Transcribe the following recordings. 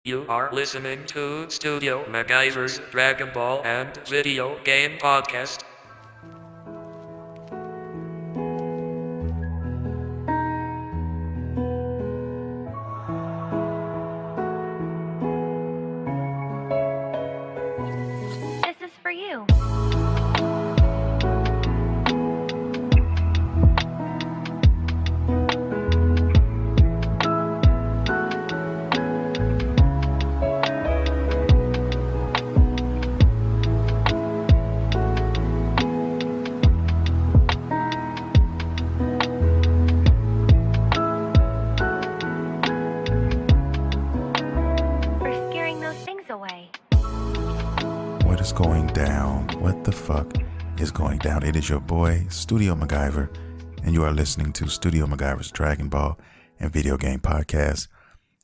You are listening to Studio MacGyver's Dragon Ball and Video Game Podcast. This is for you. For scaring those things away. What is going down? What the fuck is going down? It is your boy, Studio McGyver, and you are listening to Studio McGyver's Dragon Ball and Video Game Podcast.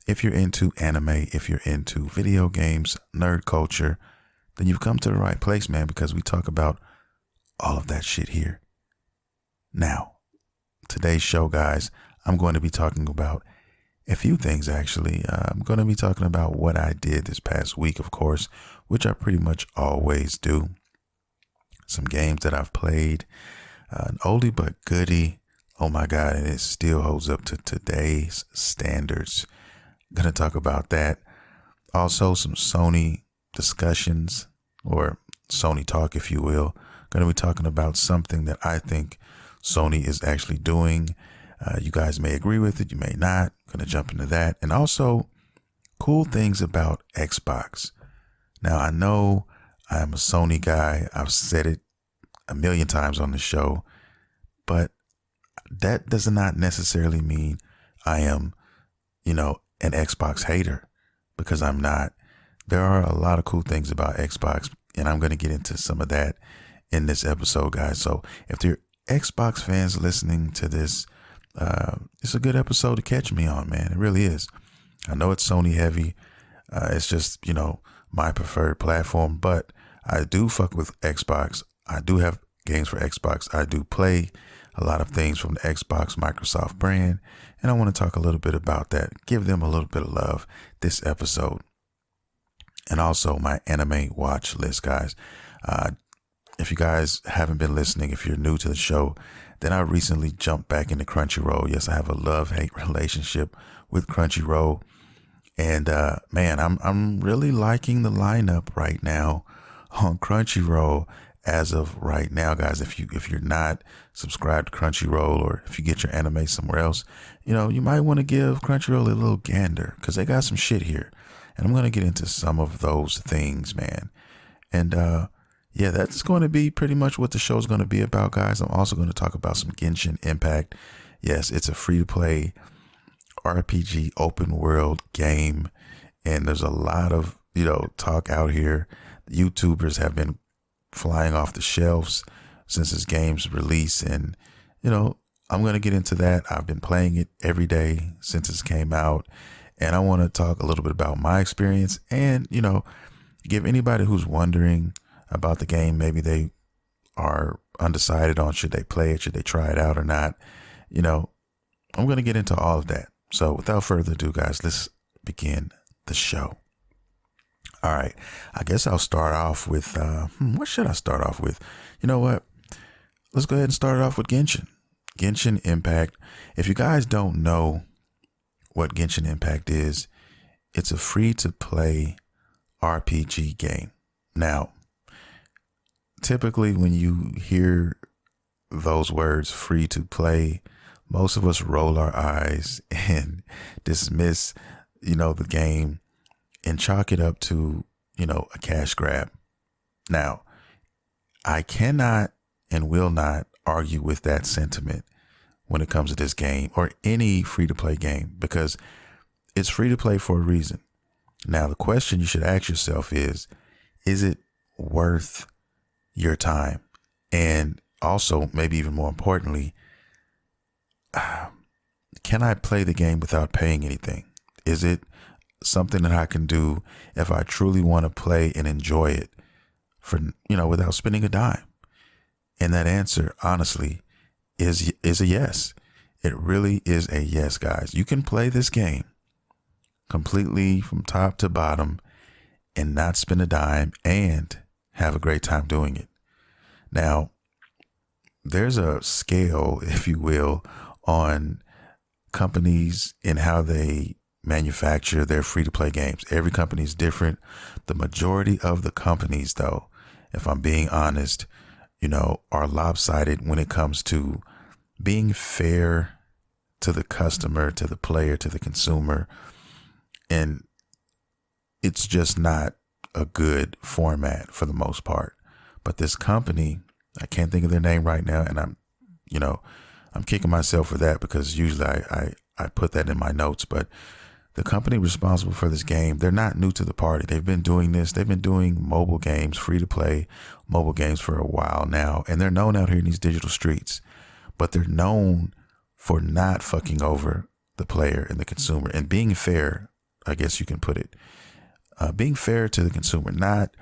If you're into anime, if you're into video games, nerd culture, then you've come to the right place, man, because we talk about all of that shit here. Now, today's show, guys, I'm going to be talking about a few things, actually. I'm going to be talking about what I did this past week, of course, which I pretty much always do. Some games that I've played, an oldie but goodie. Oh my God, and it still holds up to today's standards. I'm going to talk about that. Also, some Sony discussions, or Sony talk, if you will. Going to be talking about something that I think Sony is actually doing. You guys may agree with it, you may not. Going to jump into that. And also, cool things about Xbox. Now, I know I'm a Sony guy. I've said it a million times on the show, but that does not necessarily mean I am, an Xbox hater, because I'm not. There are a lot of cool things about Xbox, and I'm going to get into some of that in this episode, guys. So if you're Xbox fans listening to this, it's a good episode to catch me on, man. It really is. I know it's Sony heavy. It's just, my preferred platform, but I do fuck with Xbox. I do have games for Xbox. I do play a lot of things from the Xbox Microsoft brand, and I want to talk a little bit about that. Give them a little bit of love this episode. And also my anime watch list, guys. If you guys haven't been listening, if you're new to the show, then I recently jumped back into Crunchyroll. Yes, I have a love-hate relationship with Crunchyroll. And man, I'm really liking the lineup right now on Crunchyroll as of right now, guys. If you're not subscribed to Crunchyroll, or if you get your anime somewhere else, you might want to give Crunchyroll a little gander, because they got some shit here. And I'm going to get into some of those things, man. And yeah, that's going to be pretty much what the show's going to be about, guys. I'm also going to talk about some Genshin Impact. Yes, it's a free-to-play RPG open world game, and there's a lot of, talk out here. YouTubers have been flying off the shelves since this game's release, and, I'm going to get into that. I've been playing it every day since it came out, and I want to talk a little bit about my experience and, give anybody who's wondering about the game, maybe they are undecided on should they play it, should they try it out or not. I'm going to get into all of that. So without further ado, guys, let's begin the show. All right. I guess I'll start off with, what should I start off with? You know what? Let's go ahead and start it off with Genshin. Genshin Impact. If you guys don't know what Genshin Impact is, it's a free-to-play RPG game. Now, typically when you hear those words, free to play, most of us roll our eyes and dismiss, the game and chalk it up to, a cash grab. Now, I cannot and will not argue with that sentiment when it comes to this game or any free to play game, because it's free to play for a reason. Now, the question you should ask yourself is it worth your time? And also, maybe even more importantly, can I play the game without paying anything? Is it something that I can do if I truly want to play and enjoy it for, without spending a dime? And that answer, honestly, is a yes. It really is a yes, guys. You can play this game completely from top to bottom and not spend a dime and have a great time doing it. Now, there's a scale, if you will, on companies and how they manufacture their free-to-play games. Every company is different. The majority of the companies, though, if I'm being honest, are lopsided when it comes to being fair to the customer, to the player, to the consumer. And it's just not a good format for the most part. But this company, I can't think of their name right now, and I'm kicking myself for that because usually I put that in my notes. But the company responsible for this game, they're not new to the party. They've been doing this. They've been doing mobile games, free to play mobile games for a while now. And they're known out here in these digital streets, but they're known for not fucking over the player and the consumer and being fair, I guess you can put it. Being fair to the consumer, not,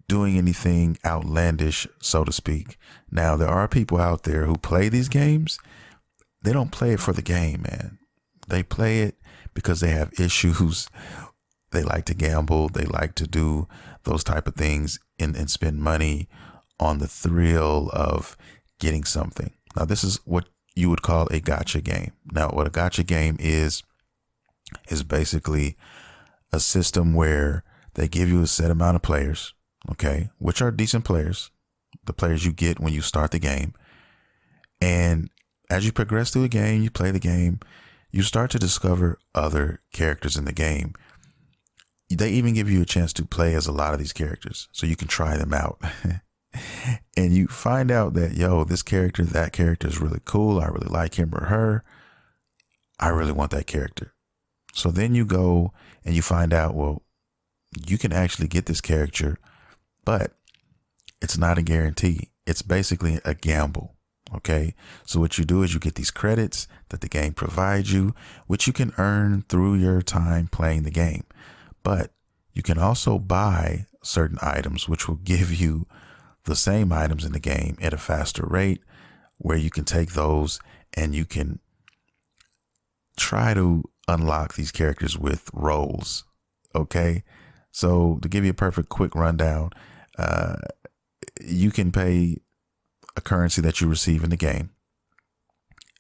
doing anything outlandish, so to speak. Now, there are people out there who play these games. They don't play it for the game, man. They play it because they have issues. They like to gamble. They like to do those type of things and spend money on the thrill of getting something. Now, this is what you would call a gacha game. Now, what a gacha game is basically a system where they give you a set amount of players, okay, which are decent players, the players you get when you start the game. And as you progress through the game, you play the game, you start to discover other characters in the game. They even give you a chance to play as a lot of these characters so you can try them out. And you find out that, this character, that character is really cool. I really like him or her. I really want that character. So then you go and you find out, well, you can actually get this character, but it's not a guarantee. It's basically a gamble. Okay. So what you do is you get these credits that the game provides you, which you can earn through your time playing the game. But you can also buy certain items, which will give you the same items in the game at a faster rate, where you can take those and you can try to unlock these characters with roles. Okay. So to give you a perfect quick rundown, you can pay a currency that you receive in the game.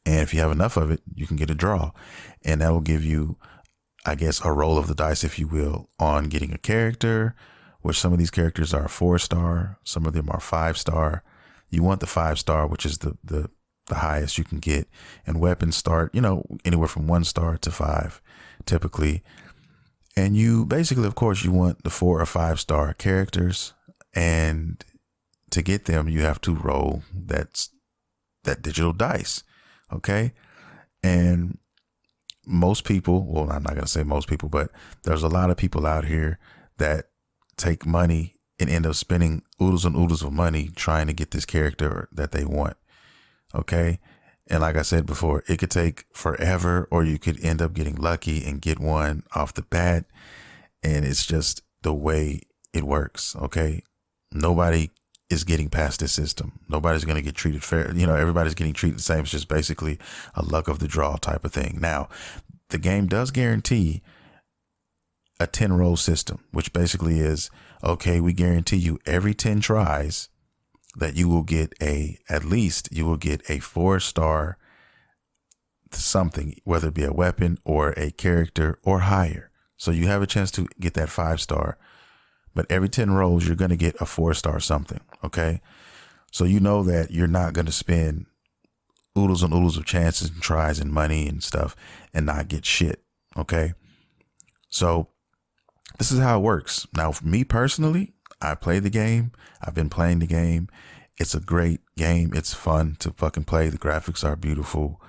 And if you have enough of it, you can get a draw. And that will give you, I guess, a roll of the dice, if you will, on getting a character, which some of these characters are 4-star. Some of them are 5-star. You want the 5-star, which is the highest you can get. And weapons start, anywhere from 1-star to 5, typically. And you basically, of course, you want the 4 or 5-star characters. And to get them, you have to roll that digital dice. Okay. And most people, well, I'm not going to say most people, but there's a lot of people out here that take money and end up spending oodles and oodles of money trying to get this character that they want. Okay. And like I said before, it could take forever, or you could end up getting lucky and get one off the bat. And it's just the way it works. Okay. Nobody is getting past this system. Nobody's going to get treated fair. Everybody's getting treated the same. It's just basically a luck of the draw type of thing. Now, the game does guarantee a 10 roll system, which basically is, okay, we guarantee you every 10 tries that you will get at least you will get a 4-star something, whether it be a weapon or a character or higher. So you have a chance to get that 5-star. But every 10 rolls, you're going to get a 4-star something. Okay. So you know that you're not going to spend oodles and oodles of chances and tries and money and stuff and not get shit. Okay. So this is how it works. Now, for me personally, I play the game. I've been playing the game. It's a great game. It's fun to fucking play. The graphics are beautiful.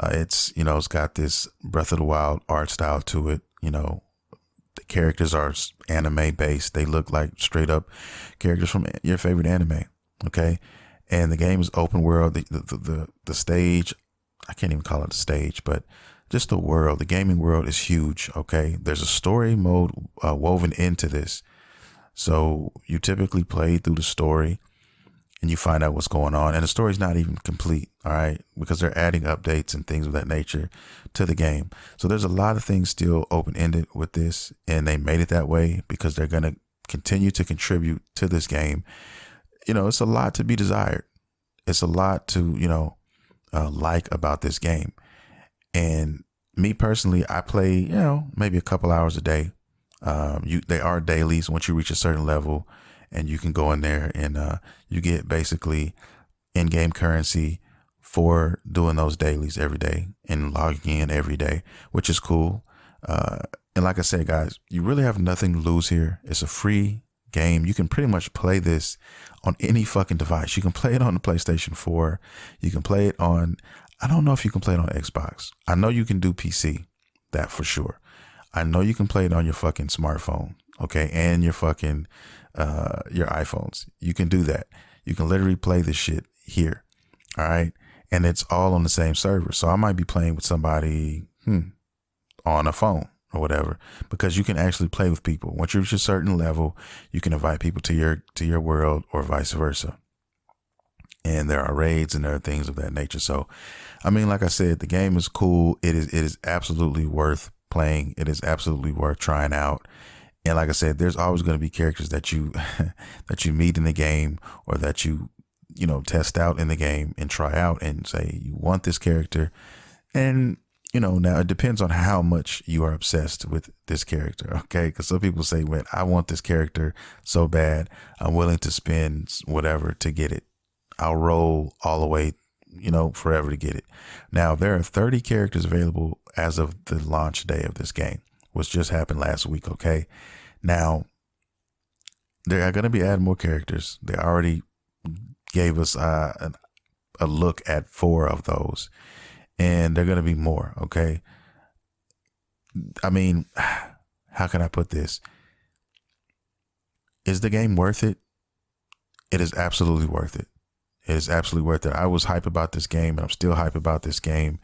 It's got this Breath of the Wild art style to it. The characters are anime based. They look like straight up characters from your favorite anime. Okay. And the game is open world. The stage, I can't even call it a stage, but just the world, the gaming world is huge. Okay. There's a story mode woven into this. So you typically play through the story and you find out what's going on. And the story's not even complete, all right, because they're adding updates and things of that nature to the game. So there's a lot of things still open-ended with this, and they made it that way because they're going to continue to contribute to this game. You know, it's a lot to be desired. It's a lot to, like about this game. And me personally, I play, maybe a couple hours a day. They are dailies once you reach a certain level, and you can go in there and you get basically in-game currency for doing those dailies every day and logging in every day, which is cool. And like I said, guys, you really have nothing to lose here. It's a free game. You can pretty much play this on any fucking device. You can play it on the PlayStation 4. You can play it on, I don't know if you can play it on Xbox. I know you can do PC, that for sure. I know you can play it on your fucking smartphone, okay, and your fucking your iPhones. You can do that. You can literally play this shit here, all right, and it's all on the same server. So I might be playing with somebody on a phone or whatever, because you can actually play with people. Once you reach a certain level, you can invite people to your world, or vice versa. And there are raids and there are things of that nature. So, I mean, like I said, the game is cool. It is absolutely worth playing. It is absolutely worth trying out. And like I said, there's always going to be characters that you that you meet in the game, or that you test out in the game and try out and say you want this character. And now it depends on how much you are obsessed with this character, okay? Because some people say, "Man, I want this character so bad, I'm willing to spend whatever to get it. I'll roll all the way, forever to get it." Now, there are 30 characters available as of the launch day of this game, which just happened last week, okay? Now, they are going to be adding more characters. They already gave us a look at 4 of those, and they're going to be more, okay? I mean, how can I put this? Is the game worth it? It is absolutely worth it. It is absolutely worth it. I was hype about this game, and I'm still hype about this game.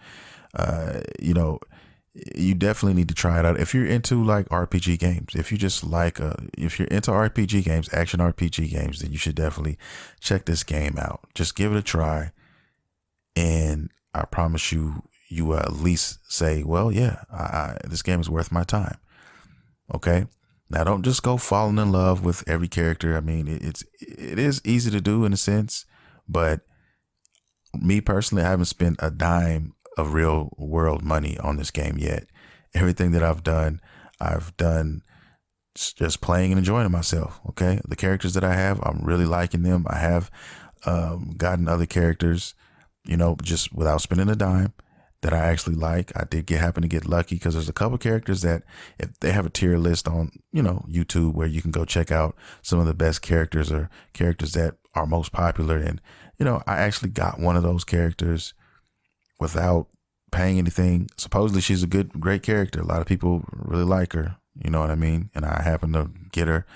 You definitely need to try it out. If you're into like RPG games, if you just like, if you're into RPG games, action RPG games, then you should definitely check this game out. Just give it a try. And I promise you, you will at least say, well, yeah, this game is worth my time. Okay. Now, don't just go falling in love with every character. I mean, it is easy to do in a sense, but me personally, I haven't spent a dime of real world money on this game yet. Everything that I've done just playing and enjoying myself. Okay. The characters that I have, I'm really liking them. I have gotten other characters, just without spending a dime, that I actually like. I did happen to get lucky, because there's a couple characters that, if they have a tier list on, YouTube, where you can go check out some of the best characters, or characters that are most popular. And, I actually got one of those characters without paying anything. Supposedly she's a great character. A lot of people really like her. You know what I mean? And I happen to get her,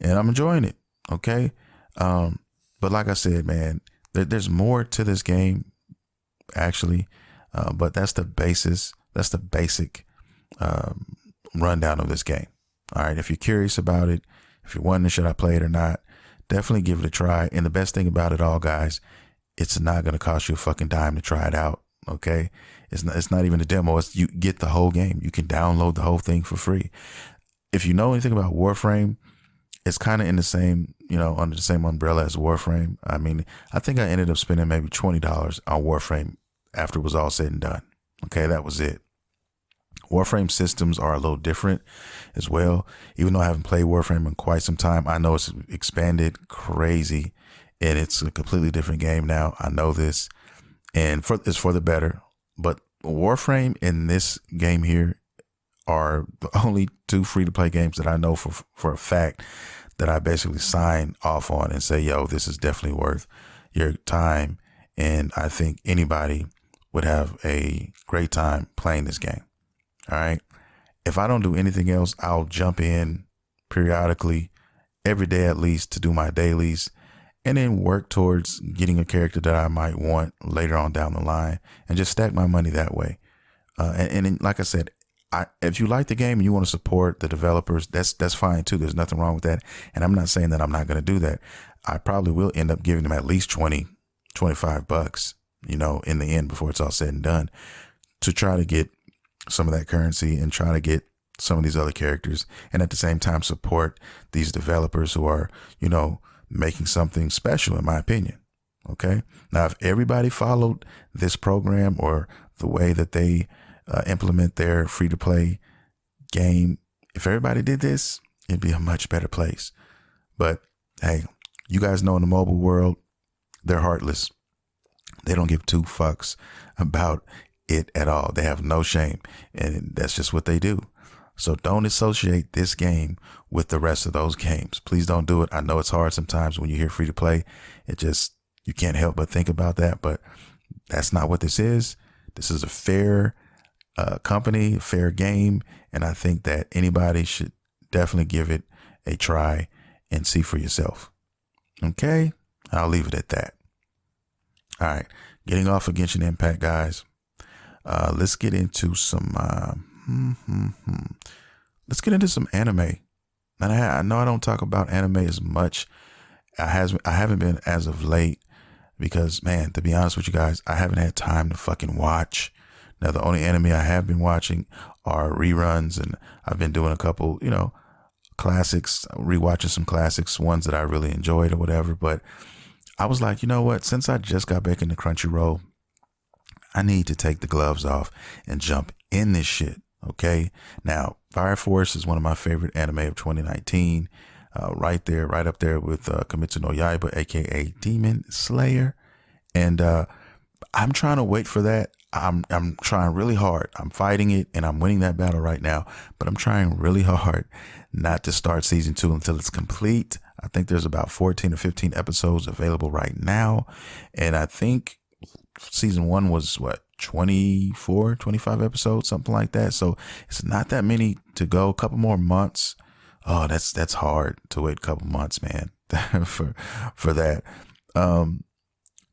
and I'm enjoying it. Okay. But like I said, man, there's more to this game, actually. But that's the basis. That's the basic rundown of this game. All right. If you're curious about it, if you're wondering, should I play it or not, definitely give it a try. And the best thing about it all, guys, it's not going to cost you a fucking dime to try it out. Okay. It's not even a demo. You get the whole game. You can download the whole thing for free. If you know anything about Warframe, it's kind of in the same, under the same umbrella as Warframe. I mean, I think I ended up spending maybe $20 on Warframe after it was all said and done. Okay, that was it. Warframe systems are a little different as well. Even though I haven't played Warframe in quite some time, I know it's expanded crazy, and it's a completely different game now. I know this, and it's for the better. But Warframe and this game here are the only 2 free-to-play games that I know for a fact that I basically sign off on and say, yo, this is definitely worth your time. And I think anybody would have a great time playing this game. All right. If I don't do anything else, I'll jump in periodically, every day at least, to do my dailies, and then work towards getting a character that I might want later on down the line, and just stack my money that way. And then, like I said, if you like the game and you want to support the developers, that's fine too. There's nothing wrong with that. And I'm not saying that I'm not going to do that. I probably will end up giving them at least 20, 25 bucks, you know, in the end before it's all said and done, to try to get some of that currency and try to get some of these other characters, and at the same time support these developers who are, you know, making something special, in my opinion. Okay. Now, if everybody followed this program or the way that they implement their free to play game, if everybody did this, it'd be a much better place. But hey, you guys know in the mobile world, they're heartless. They don't give two fucks about it at all. They have no shame, and that's just what they do. So don't associate this game with the rest of those games. Please don't do it. I know it's hard sometimes when you hear free to play. It just, you can't help but think about that, but that's not what this is. This is a fair company, a fair game. And I think that anybody should definitely give it a try and see for yourself. Okay. I'll leave it at that. All right. Getting off of Genshin Impact, guys. Let's get into some, let's get into some anime. And I know I don't talk about anime as much. I haven't been as of late because, man, to be honest with you guys, I haven't had time to fucking watch. Now, the only anime I have been watching are reruns, and I've been doing a couple, you know, classics, rewatching some classics, ones that I really enjoyed or whatever. But I was like, you know what? Since I just got back into Crunchyroll, I need to take the gloves off and jump in this shit. Okay. Now, Fire Force is one of my favorite anime of 2019. Right there, right up there with Kimetsu no Yaiba, aka Demon Slayer. And I'm trying to wait for that. I'm trying really hard. I'm fighting it and I'm winning that battle right now, but I'm trying really hard not to start season 2 until it's complete. I think there's about 14 or 15 episodes available right now. And I think season 1 was what, 24, 25 episodes, something like that. So it's not that many to go. A couple more months. Oh, that's hard to wait a couple months, man, for that.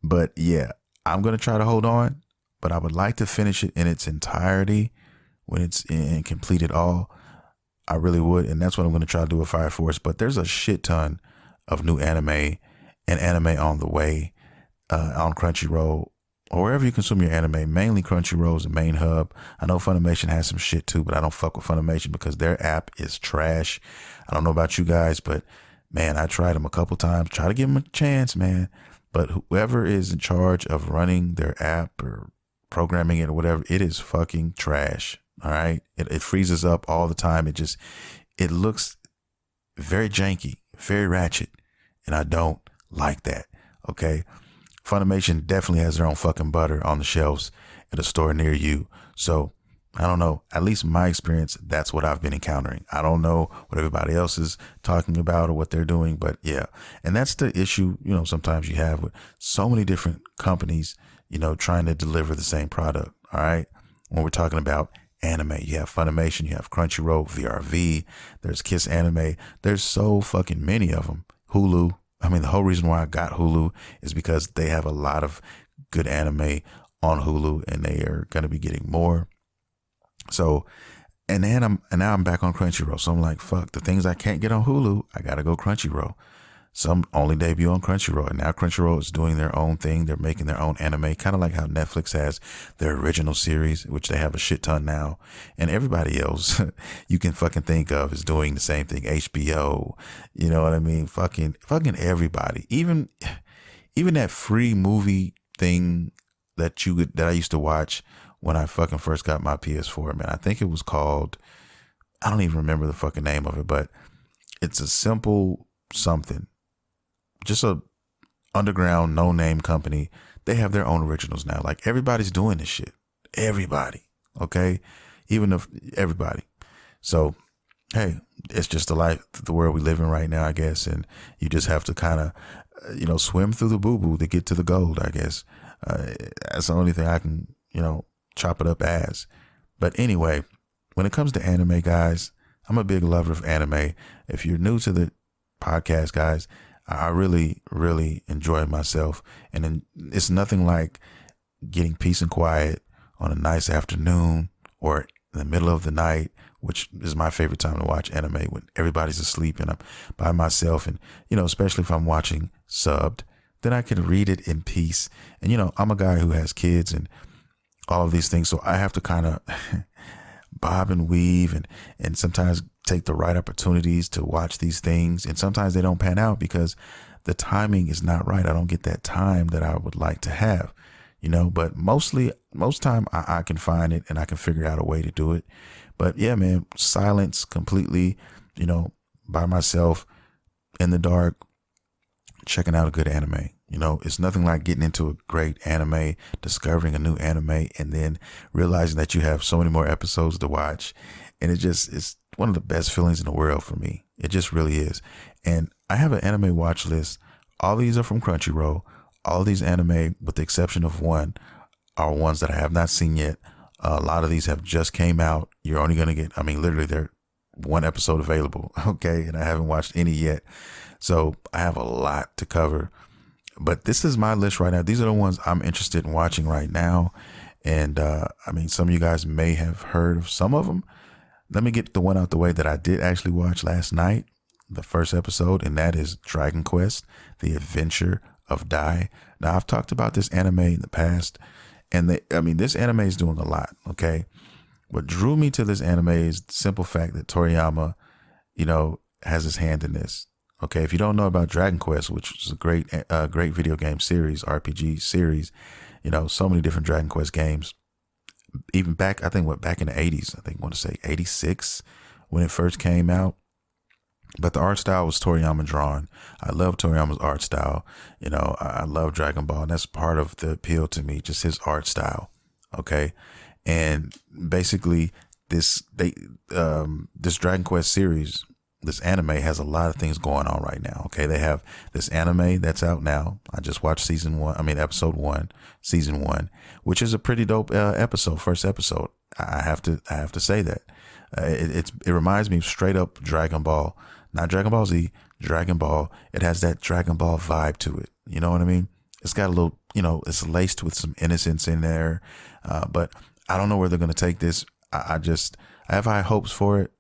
But yeah, I'm going to try to hold on, but I would like to finish it in its entirety when it's in completed all. I really would. And that's what I'm going to try to do with Fire Force. But there's a shit ton of new anime and anime on the way on Crunchyroll or wherever you consume your anime. Mainly Crunchyroll is the main hub. I know Funimation has some shit too, but I don't fuck with Funimation because their app is trash. I don't know about you guys, but man, I tried them a couple times. Try to give them a chance, man. But whoever is in charge of running their app or programming it or whatever, it is fucking trash. All right. It freezes up all the time. It looks very janky, very ratchet. And I don't like that. Okay. Funimation definitely has their own fucking butter on the shelves at a store near you. So I don't know, at least in my experience, that's what I've been encountering. I don't know what everybody else is talking about or what they're doing, but yeah. And that's the issue, you know, sometimes you have with so many different companies, you know, trying to deliver the same product. All right. When we're talking about anime, you have Funimation, you have Crunchyroll, VRV, there's Kiss Anime. There's so fucking many of them. Hulu. I mean, the whole reason why I got Hulu is because they have a lot of good anime on Hulu and they are going to be getting more. So, and now I'm back on Crunchyroll. So I'm like, fuck, the things I can't get on Hulu, I got to go Crunchyroll. Some only debut on Crunchyroll. And now Crunchyroll is doing their own thing. They're making their own anime, kind of like how Netflix has their original series, which they have a shit ton now. And everybody else you can fucking think of is doing the same thing. HBO, you know what I mean? Fucking everybody. Even that free movie thing that I used to watch when I fucking first got my PS4, man. I think it was called, I don't even remember the fucking name of it, but it's a simple something. Just a underground, no-name company. They have their own originals now. Like, everybody's doing this shit. Everybody. Okay? Even if everybody. So, hey, it's just the world we live in right now, I guess. And you just have to kind of, swim through the boo-boo to get to the gold, I guess. That's the only thing I can, chop it up as. But anyway, when it comes to anime, guys, I'm a big lover of anime. If you're new to the podcast, guys, I really, really enjoy myself. And it's nothing like getting peace and quiet on a nice afternoon or in the middle of the night which is my favorite time to watch anime, when everybody's asleep and I'm by myself. And, especially if I'm watching subbed, then I can read it in peace. And, I'm a guy who has kids and all of these things. So I have to kind of bob and weave and sometimes take the right opportunities to watch these things. And sometimes they don't pan out because the timing is not right. I don't get that time that I would like to have, but most time I can find it and I can figure out a way to do it. But yeah, man, silence completely, by myself in the dark, checking out a good anime. It's nothing like getting into a great anime, discovering a new anime, and then realizing that you have so many more episodes to watch. And it's one of the best feelings in the world for me. It just really is. And I have an anime watch list. All these are from Crunchyroll. All these anime, with the exception of one, are ones that I have not seen yet. A lot of these have just came out. You're only going to get, literally they're one episode available. Okay. And I haven't watched any yet. So I have a lot to cover. But this is my list right now. These are the ones I'm interested in watching right now. And some of you guys may have heard of some of them. Let me get the one out the way that I did actually watch last night, the first episode, and that is Dragon Quest, The Adventure of Dai. Now, I've talked about this anime in the past, and this anime is doing a lot, okay? What drew me to this anime is the simple fact that Toriyama, has his hand in this. Okay, if you don't know about Dragon Quest, which is a great video game series, RPG series, so many different Dragon Quest games. Even back in the 80s, I want to say 86 when it first came out. But the art style was Toriyama drawn. I love Toriyama's art style. I love Dragon Ball, and that's part of the appeal to me, just his art style. Okay, and basically this Dragon Quest series, this anime has a lot of things going on right now. Okay, they have this anime that's out now. I just watched episode 1, season 1, which is a pretty dope first episode. I have to say that it reminds me straight up Dragon Ball, not Dragon Ball Z, Dragon Ball. It has that Dragon Ball vibe to it. You know what I mean? It's got a little, it's laced with some innocence in there. But I don't know where they're going to take this. I have high hopes for it.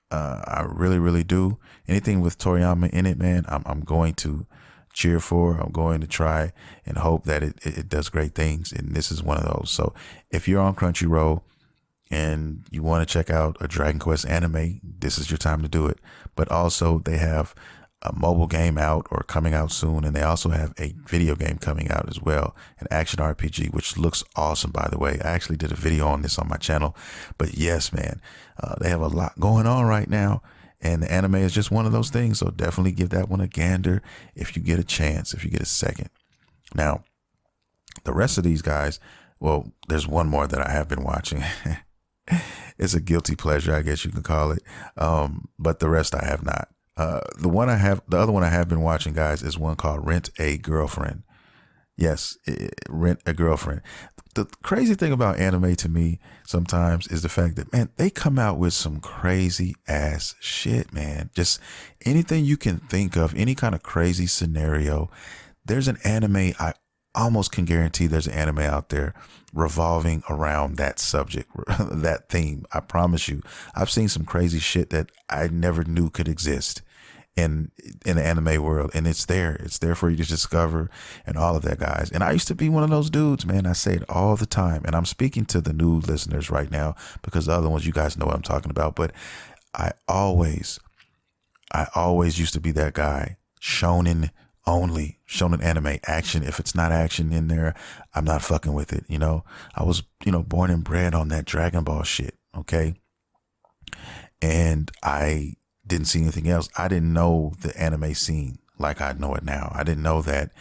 I really, really do. Anything with Toriyama in it, man, I'm going to cheer for. I'm going to try and hope that it does great things. And this is one of those. So if you're on Crunchyroll and you want to check out a Dragon Quest anime, this is your time to do it. But also they have a mobile game out or coming out soon. And they also have a video game coming out as well, an action RPG, which looks awesome, by the way. I actually did a video on this on my channel. But yes, man, they have a lot going on right now. And the anime is just one of those things. So definitely give that one a gander if you get a chance, if you get a second. Now, the rest of these guys, well, there's one more that I have been watching. It's a guilty pleasure, I guess you can call it. But the rest I have not. The other one I have been watching, guys, is one called Rent a Girlfriend. Yes, Rent a Girlfriend. The crazy thing about anime to me sometimes is the fact that, man, they come out with some crazy ass shit, man. Just anything you can think of, any kind of crazy scenario. There's an anime, I almost can guarantee there's an anime out there revolving around that subject, that theme. I promise you, I've seen some crazy shit that I never knew could exist in the anime world, and it's there for you to discover and all of that, guys. And I used to be one of those dudes, man. I say it all the time, and I'm speaking to the new listeners right now because the other ones, you guys know what I'm talking about. But I always used to be that guy. Shonen only, shonen anime, action. If it's not action in there, I'm not fucking with it. I was born and bred on that Dragon Ball shit. Okay, and I didn't see anything else. I didn't know the anime scene like I know it now. I didn't know that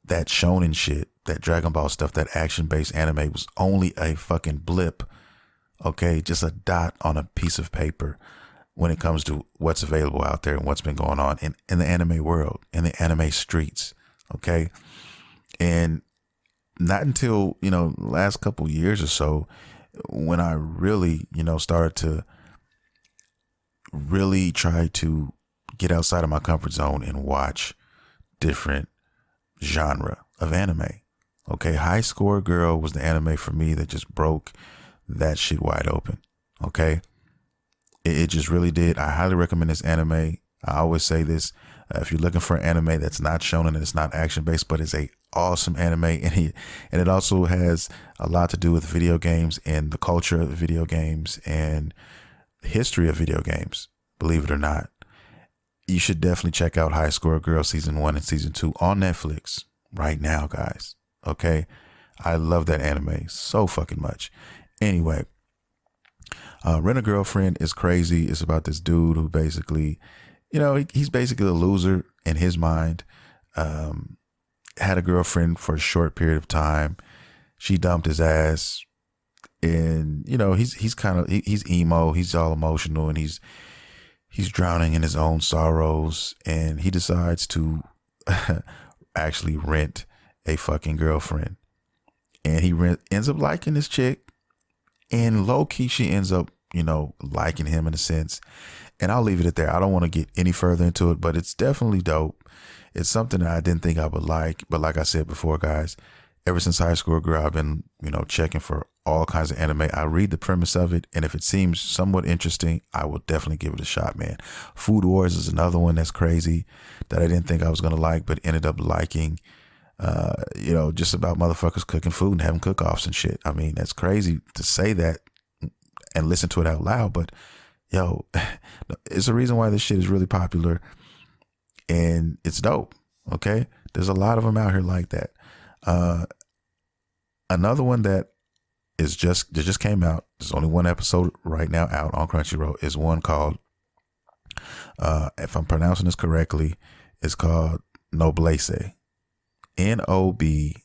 shonen shit, that Dragon Ball stuff, that action-based anime was only a fucking blip. Okay, just a dot on a piece of paper when it comes to what's available out there and what's been going on in the anime world, in the anime streets. Okay, and not until last couple years or so when I really started to really try to get outside of my comfort zone and watch different genre of anime. Okay, High Score Girl was the anime for me that just broke that shit wide open. Okay, It just really did. I highly recommend this anime. I always say this. If you're looking for an anime that's not shonen and it's not action based, but it's a awesome anime, and it also has a lot to do with video games and the culture of video games and the history of video games, believe it or not, you should definitely check out High Score Girl season 1 and season 2 on Netflix right now, guys. Okay, I love that anime so fucking much. Anyway, Rent a Girlfriend is crazy. It's about this dude who basically, he's basically a loser in his mind. Had a girlfriend for a short period of time. She dumped his ass, and he's emo. He's all emotional, and he's drowning in his own sorrows. And he decides to actually rent a fucking girlfriend, and he ends up liking this chick. And low key, she ends up, liking him in a sense. And I'll leave it at there. I don't want to get any further into it, but it's definitely dope. It's something that I didn't think I would like. But like I said before, guys, ever since High School Girl, I've been, checking for all kinds of anime. I read the premise of it, and if it seems somewhat interesting, I will definitely give it a shot, man. Food Wars is another one that's crazy that I didn't think I was going to like, but ended up liking. Just about motherfuckers cooking food and having cook-offs and shit. I mean, that's crazy to say that and listen to it out loud, but yo, it's a reason why this shit is really popular and it's dope. Okay. There's a lot of them out here like that. Another one that just came out. There's only one episode right now out on Crunchyroll, is one called, if I'm pronouncing this correctly, it's called Noblesse. Noblesse.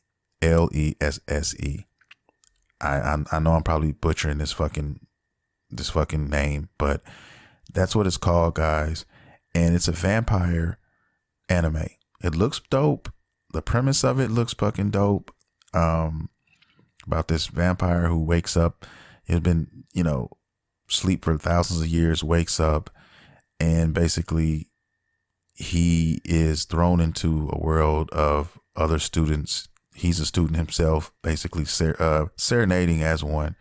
I know I'm probably butchering this fucking name, but that's what it's called, guys. And it's a vampire anime. It looks dope. The premise of it looks fucking dope. About this vampire who wakes up, he's been, sleep for thousands of years, wakes up, and basically he is thrown into a world of other students. He's a student himself, basically serenading as one.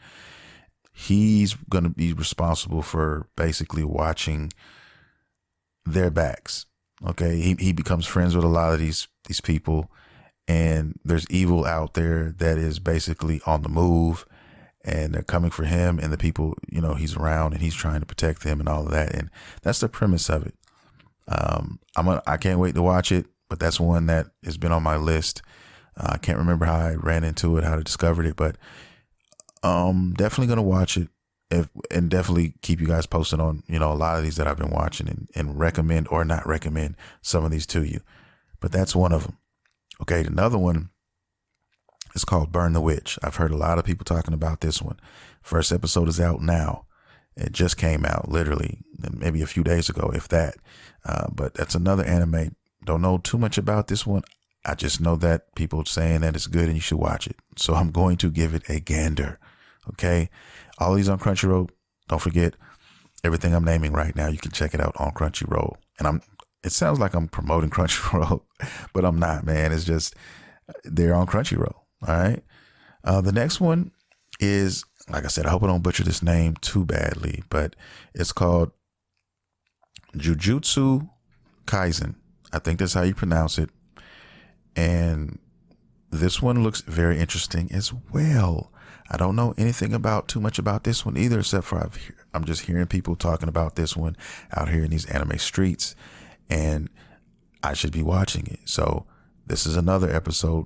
He's going to be responsible for basically watching their backs. Okay. He becomes friends with a lot of these people, and there's evil out there that is basically on the move, and they're coming for him and the people, he's around, and he's trying to protect them and all of that. And that's the premise of it. I can't wait to watch it, but that's one that has been on my list. I can't remember how I ran into it, how I discovered it, but definitely gonna watch it and definitely keep you guys posted on a lot of these that I've been watching and recommend or not recommend some of these to you. But that's one of them. Okay, another one is called Burn the Witch. I've heard a lot of people talking about this one. First episode is out now. It just came out literally maybe a few days ago, if that. But that's another anime. Don't know too much about this one. I just know that people are saying that it's good and you should watch it. So I'm going to give it a gander. Okay. All these on Crunchyroll. Don't forget everything I'm naming right now. You can check it out on Crunchyroll. And it sounds like I'm promoting Crunchyroll, but I'm not, man. It's just, they're on Crunchyroll. All right. The next one is, like I said, I hope I don't butcher this name too badly, but it's called Jujutsu Kaisen. I think that's how you pronounce it. And this one looks very interesting as well. I don't know anything too much about this one either, except for I'm just hearing people talking about this one out here in these anime streets, and I should be watching it. So this is another episode,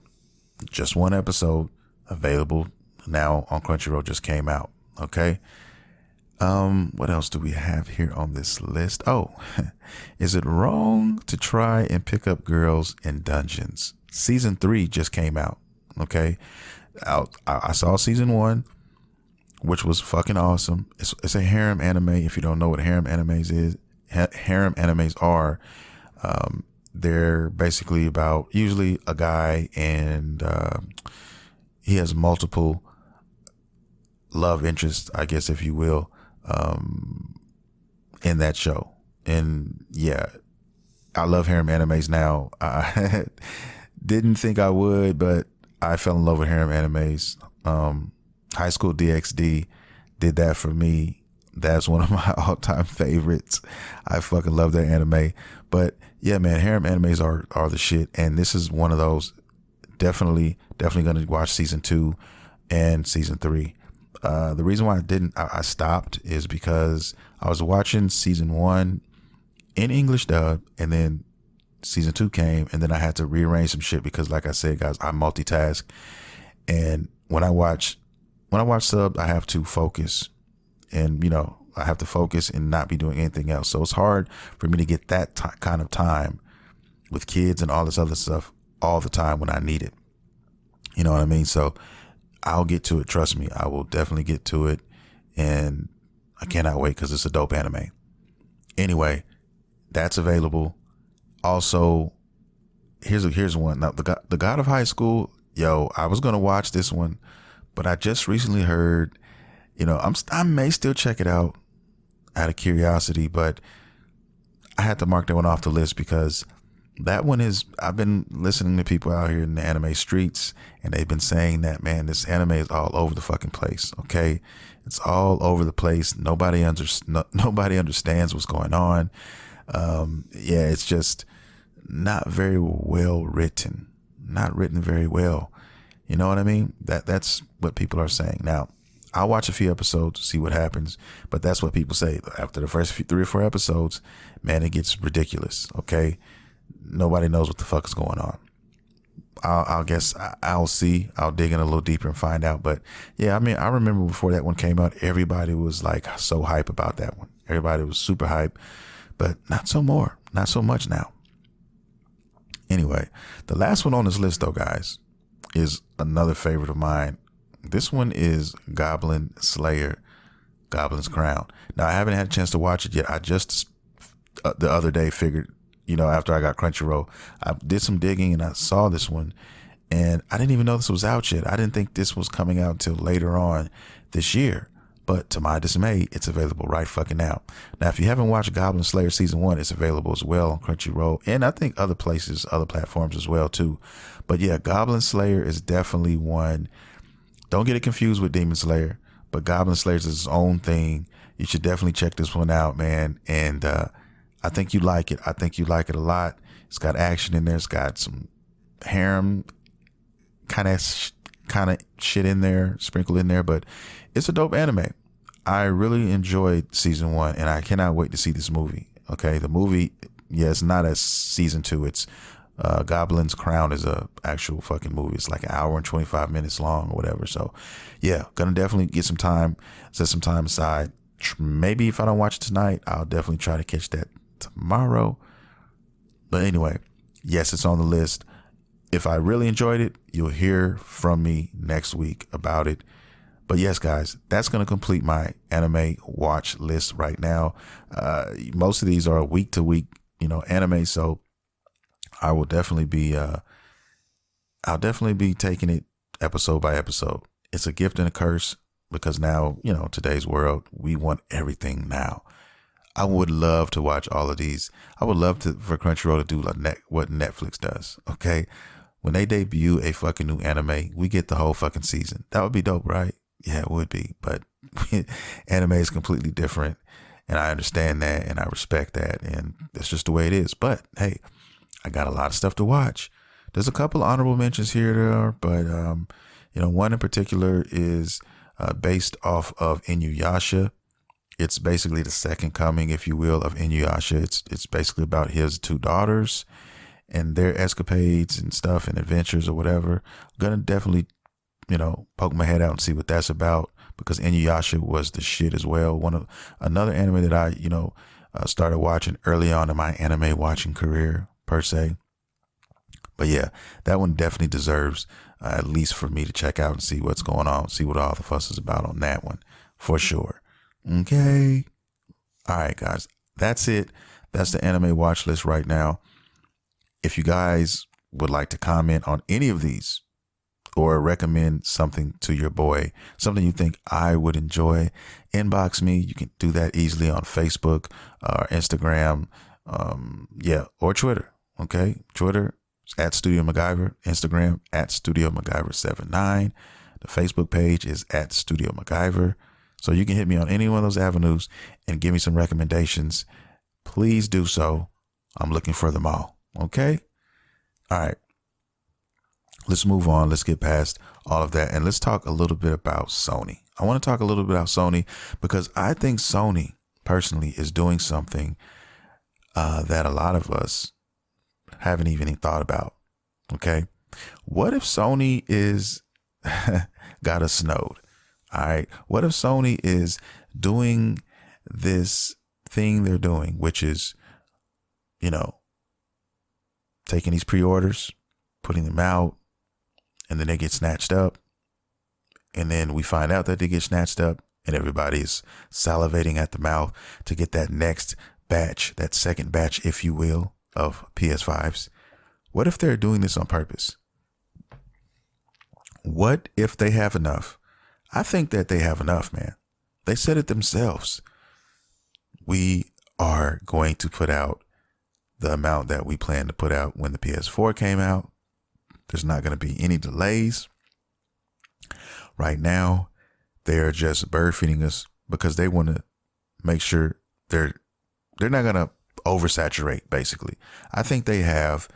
just one episode available now on Crunchyroll, just came out. Okay. What else do we have here on this list? Oh, is it wrong to try and pick up girls in dungeons? Season 3 just came out. Okay. I saw season 1, which was fucking awesome. It's a harem anime. If you don't know what harem animes are, they're basically about usually a guy and, he has multiple love interests, I guess, if you will, in that show. And yeah, I love harem animes now. I didn't think I would, but I fell in love with harem animes. High School DxD did that for me That's one of my all-time favorites. I fucking love that anime. But yeah, man, harem animes are the shit. And this is one of those. Definitely gonna watch season 2 and season 3. The reason why I stopped is because I was watching season 1 in English dub, and then season 2 came, and then I had to rearrange some shit because, like I said, guys, I multitask, and when I watch sub, I have to focus, and I have to focus and not be doing anything else. So it's hard for me to get that kind of time with kids and all this other stuff all the time when I need it. You know what I mean? So I'll get to it. Trust me, I will definitely get to it, and I cannot wait because it's a dope anime. Anyway, that's available. Also, here's one. Now, the God of High School. Yo, I was gonna watch this one, but I just recently heard. I may still check it out out of curiosity, but I had to mark that one off the list because that one is. I've been listening to people out here in the anime streets, and they've been saying that, man, this anime is all over the fucking place. Okay, it's all over the place. Nobody understands what's going on. Yeah, it's just not very well written. Not written very well. You know what I mean? That's what people are saying. Now, I'll watch a few episodes to see what happens, but that's what people say. After the first 3 or 4 episodes, man, it gets ridiculous. Okay, nobody knows what the fuck is going on. I'll guess I'll see. I'll dig in a little deeper and find out. But yeah, I mean, I remember before that one came out, everybody was like so hype about that one. Everybody was super hype, but not so much now. Anyway, the last one on this list, though, guys, is another favorite of mine. This one is Goblin Slayer, Goblin's Crown. Now, I haven't had a chance to watch it yet. I just the other day figured, after I got Crunchyroll, I did some digging and I saw this one, and I didn't even know this was out yet. I didn't think this was coming out until later on this year. But to my dismay, it's available right fucking now. Now, if you haven't watched Goblin Slayer Season 1, it's available as well on Crunchyroll. And I think other places, other platforms as well, too. But yeah, Goblin Slayer is definitely one. Don't get it confused with Demon Slayer. But Goblin Slayer is its own thing. You should definitely check this one out, man. And I think you like it. I think you like it a lot. It's got action in there. It's got some harem kind of shit in there, sprinkled in there. But it's a dope anime. I really enjoyed season 1, and I cannot wait to see this movie. Okay, the movie, yeah, it's not as season 2. It's Goblin's Crown is a actual fucking movie. It's like an hour and 25 minutes long or whatever. So, yeah, gonna definitely get some time, set some time aside. Maybe if I don't watch it tonight, I'll definitely try to catch that tomorrow. But anyway, yes, it's on the list. If I really enjoyed it, you'll hear from me next week about it. But yes, guys, that's going to complete my anime watch list right now. Most of these are week to week, anime. So I will definitely be, taking it episode by episode. It's a gift and a curse because now, today's world, we want everything now. I would love to watch all of these. I would love for Crunchyroll to do what Netflix does. Okay. When they debut a fucking new anime, we get the whole fucking season. That would be dope, right? Yeah, it would be, but anime is completely different, and I understand that, and I respect that, and that's just the way it is. But hey, I got a lot of stuff to watch. There's a couple of honorable mentions here there, but one in particular is based off of Inuyasha. It's basically the second coming, if you will, of Inuyasha. It's basically about his 2 daughters and their escapades and stuff and adventures or whatever. I'm gonna definitely poke my head out and see what that's about because Inuyasha was the shit as well. Another anime that I, started watching early on in my anime watching career per se. But yeah, that one definitely deserves at least for me to check out and see what's going on, see what all the fuss is about on that one for sure. Okay. All right, guys, that's it. That's the anime watch list right now. If you guys would like to comment on any of these, or recommend something to your boy, something you think I would enjoy, inbox me. You can do that easily on Facebook or Instagram, or Twitter. Okay, Twitter at StudioMguyvR, Instagram at StudioMaguyver79. The Facebook page is at StudioMaguyver. So you can hit me on any one of those avenues and give me some recommendations. Please do so. I'm looking for them all. Okay. All right. Let's move on. Let's get past all of that. And let's talk a little bit about Sony. I want to talk a little bit about Sony because I think Sony personally is doing something that a lot of us haven't even thought about. Okay. What if Sony is got us snowed? All right. What if Sony is doing this thing they're doing, which is, taking these pre-orders, putting them out, and then they get snatched up. And then we find out that they get snatched up and everybody's salivating at the mouth to get that next batch, that second batch, if you will, of PS5s. What if they're doing this on purpose? What if they have enough? I think that they have enough, man. They said it themselves. We are going to put out the amount that we plan to put out when the PS4 came out. There's not going to be any delays. Right now, they're just bird feeding us because they want to make sure they're not going to oversaturate, basically. I think they have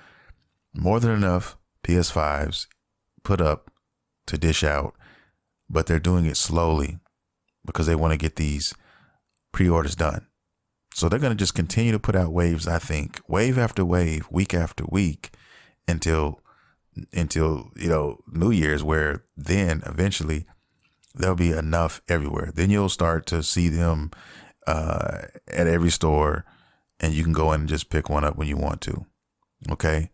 more than enough PS5s put up to dish out, but they're doing it slowly because they want to get these pre-orders done. So they're going to just continue to put out waves, I think, wave after wave, week after week, until New Year's, where then eventually there'll be enough everywhere. Then you'll start to see them at every store, and you can go in and just pick one up when you want to. Okay.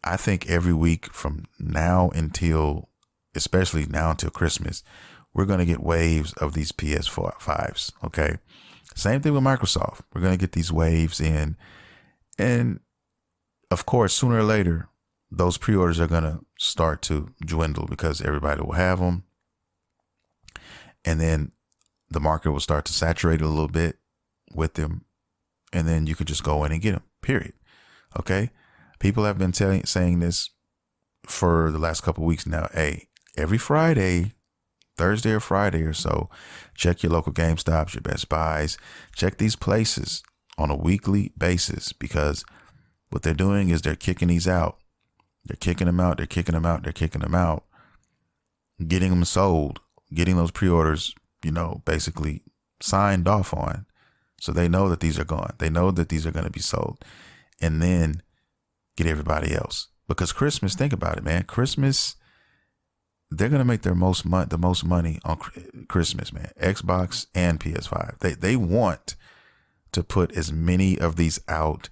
I think every week from now until, especially now until Christmas, we're going to get waves of these PS5s. Okay. Same thing with Microsoft. We're going to get these waves in. And of course, sooner or later, those pre-orders are going to start to dwindle because everybody will have them. And then the market will start to saturate a little bit with them. And then you could just go in and get them, period. Okay. People have been saying this for the last couple of weeks now. Hey, every Friday, Thursday or Friday or so, check your local GameStops, your Best Buys, check these places on a weekly basis, because what they're doing is they're kicking these out. They're kicking them out. They're kicking them out. They're kicking them out, getting them sold, getting those pre-orders, basically signed off on. So they know that these are gone. They know that these are going to be sold, and then get everybody else. Because Christmas, think about it, man. Christmas, they're going to make the most money on Christmas, man. Xbox and PS5. They want to put as many of these out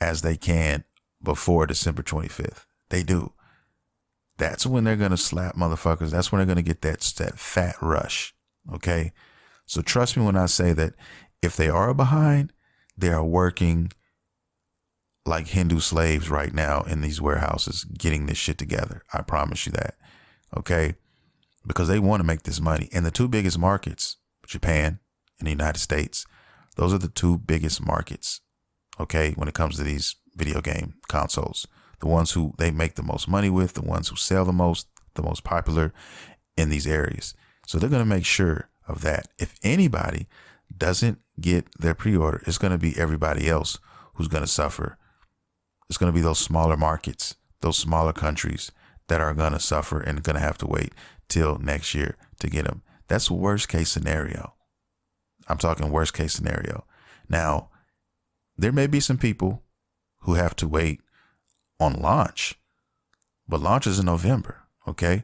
as they can before December 25th. They do. That's when they're going to slap motherfuckers. That's when they're going to get that fat rush. Okay. So trust me when I say that if they are behind, they are working like Hindu slaves right now in these warehouses, getting this shit together. I promise you that. Okay. Because they want to make this money. And the two biggest markets, Japan and the United States, those are the two biggest markets. Okay. When it comes to these video game consoles, the ones who they make the most money with, the ones who sell the most popular in these areas. So they're going to make sure of that. If anybody doesn't get their pre-order, it's going to be everybody else who's going to suffer. It's going to be those smaller markets, those smaller countries that are going to suffer and going to have to wait till next year to get them. That's worst case scenario. I'm talking worst case scenario. Now, there may be some people who have to wait on launch, but launch is in November. Okay.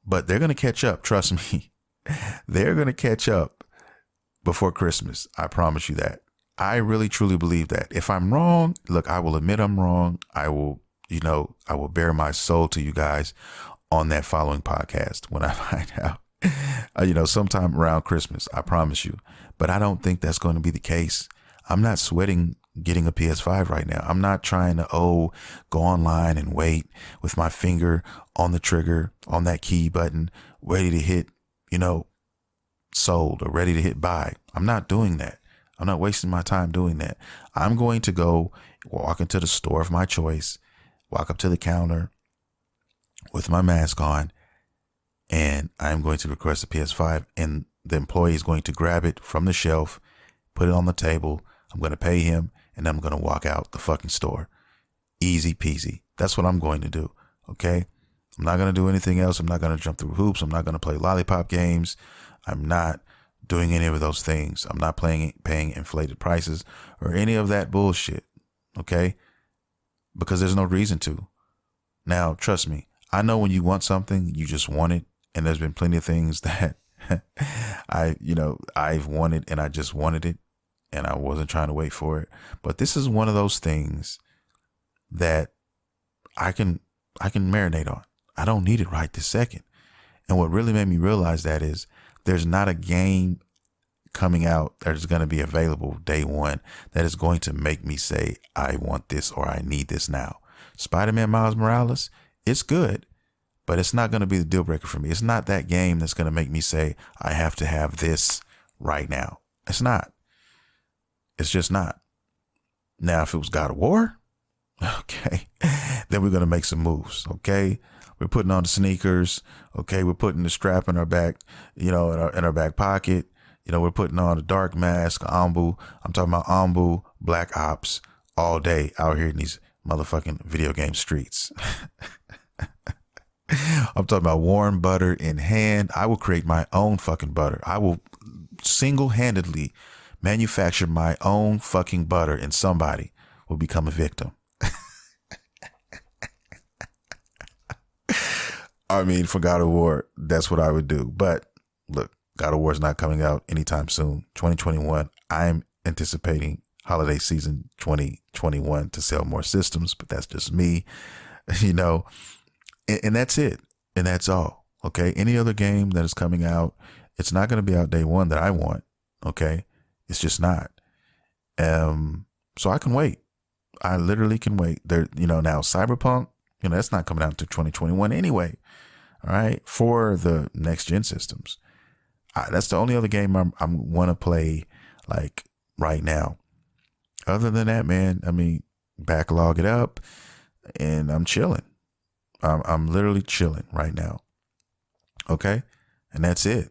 But they're going to catch up. Trust me. They're going to catch up before Christmas. I promise you that. I really, truly believe that. If I'm wrong, look, I will admit I'm wrong. I will bare my soul to you guys on that following podcast when I find out, sometime around Christmas, I promise you. But I don't think that's going to be the case. I'm not sweating getting a PS5 right now. I'm not trying to, go online and wait with my finger on the trigger, on that key button, ready to hit, sold or ready to hit buy. I'm not doing that. I'm not wasting my time doing that. I'm going to go walk into the store of my choice, walk up to the counter with my mask on and I'm going to request a PS5, and the employee is going to grab it from the shelf, put it on the table. I'm going to pay him, and I'm going to walk out the fucking store. Easy peasy. That's what I'm going to do. Okay. I'm not going to do anything else. I'm not going to jump through hoops. I'm not going to play lollipop games. I'm not doing any of those things. I'm not paying inflated prices or any of that bullshit. Okay. Because there's no reason to. Now, trust me, I know when you want something, you just want it. And there's been plenty of things that I've wanted and I just wanted it and I wasn't trying to wait for it. But this is one of those things that I can marinate on. I don't need it right this second. And what really made me realize that is there's not a game coming out that is going to be available day one that is going to make me say, I want this or I need this now. Spider-Man Miles Morales, it's good, but it's not going to be the deal breaker for me. It's not that game that's going to make me say, I have to have this right now. It's not. It's just not. Now, if it was God of War, okay, then we're going to make some moves. Okay. We're putting on the sneakers. Okay. We're putting the strap in our back, in our back pocket. We're putting on a dark mask, Ambu. I'm talking about Ambu, Black Ops all day out here in these motherfucking video game streets. I'm talking about warm butter in hand. I will create my own fucking butter. I will single-handedly manufacture my own fucking butter and somebody will become a victim. I mean, for God of War, that's what I would do. But look, God of War is not coming out anytime soon. 2021, I'm anticipating holiday season 2021 to sell more systems, but that's just me, and that's it. And that's all. Okay. Any other game that is coming out, it's not going to be out day one that I want. Okay. It's just not. So I can wait. I literally can wait there. Now Cyberpunk, that's not coming out until 2021 anyway. All right. For the next gen systems. That's the only other game I'm want to play like right now. Other than that, man, I mean, backlog it up and I'm chilling. I'm literally chilling right now. Okay. And that's it.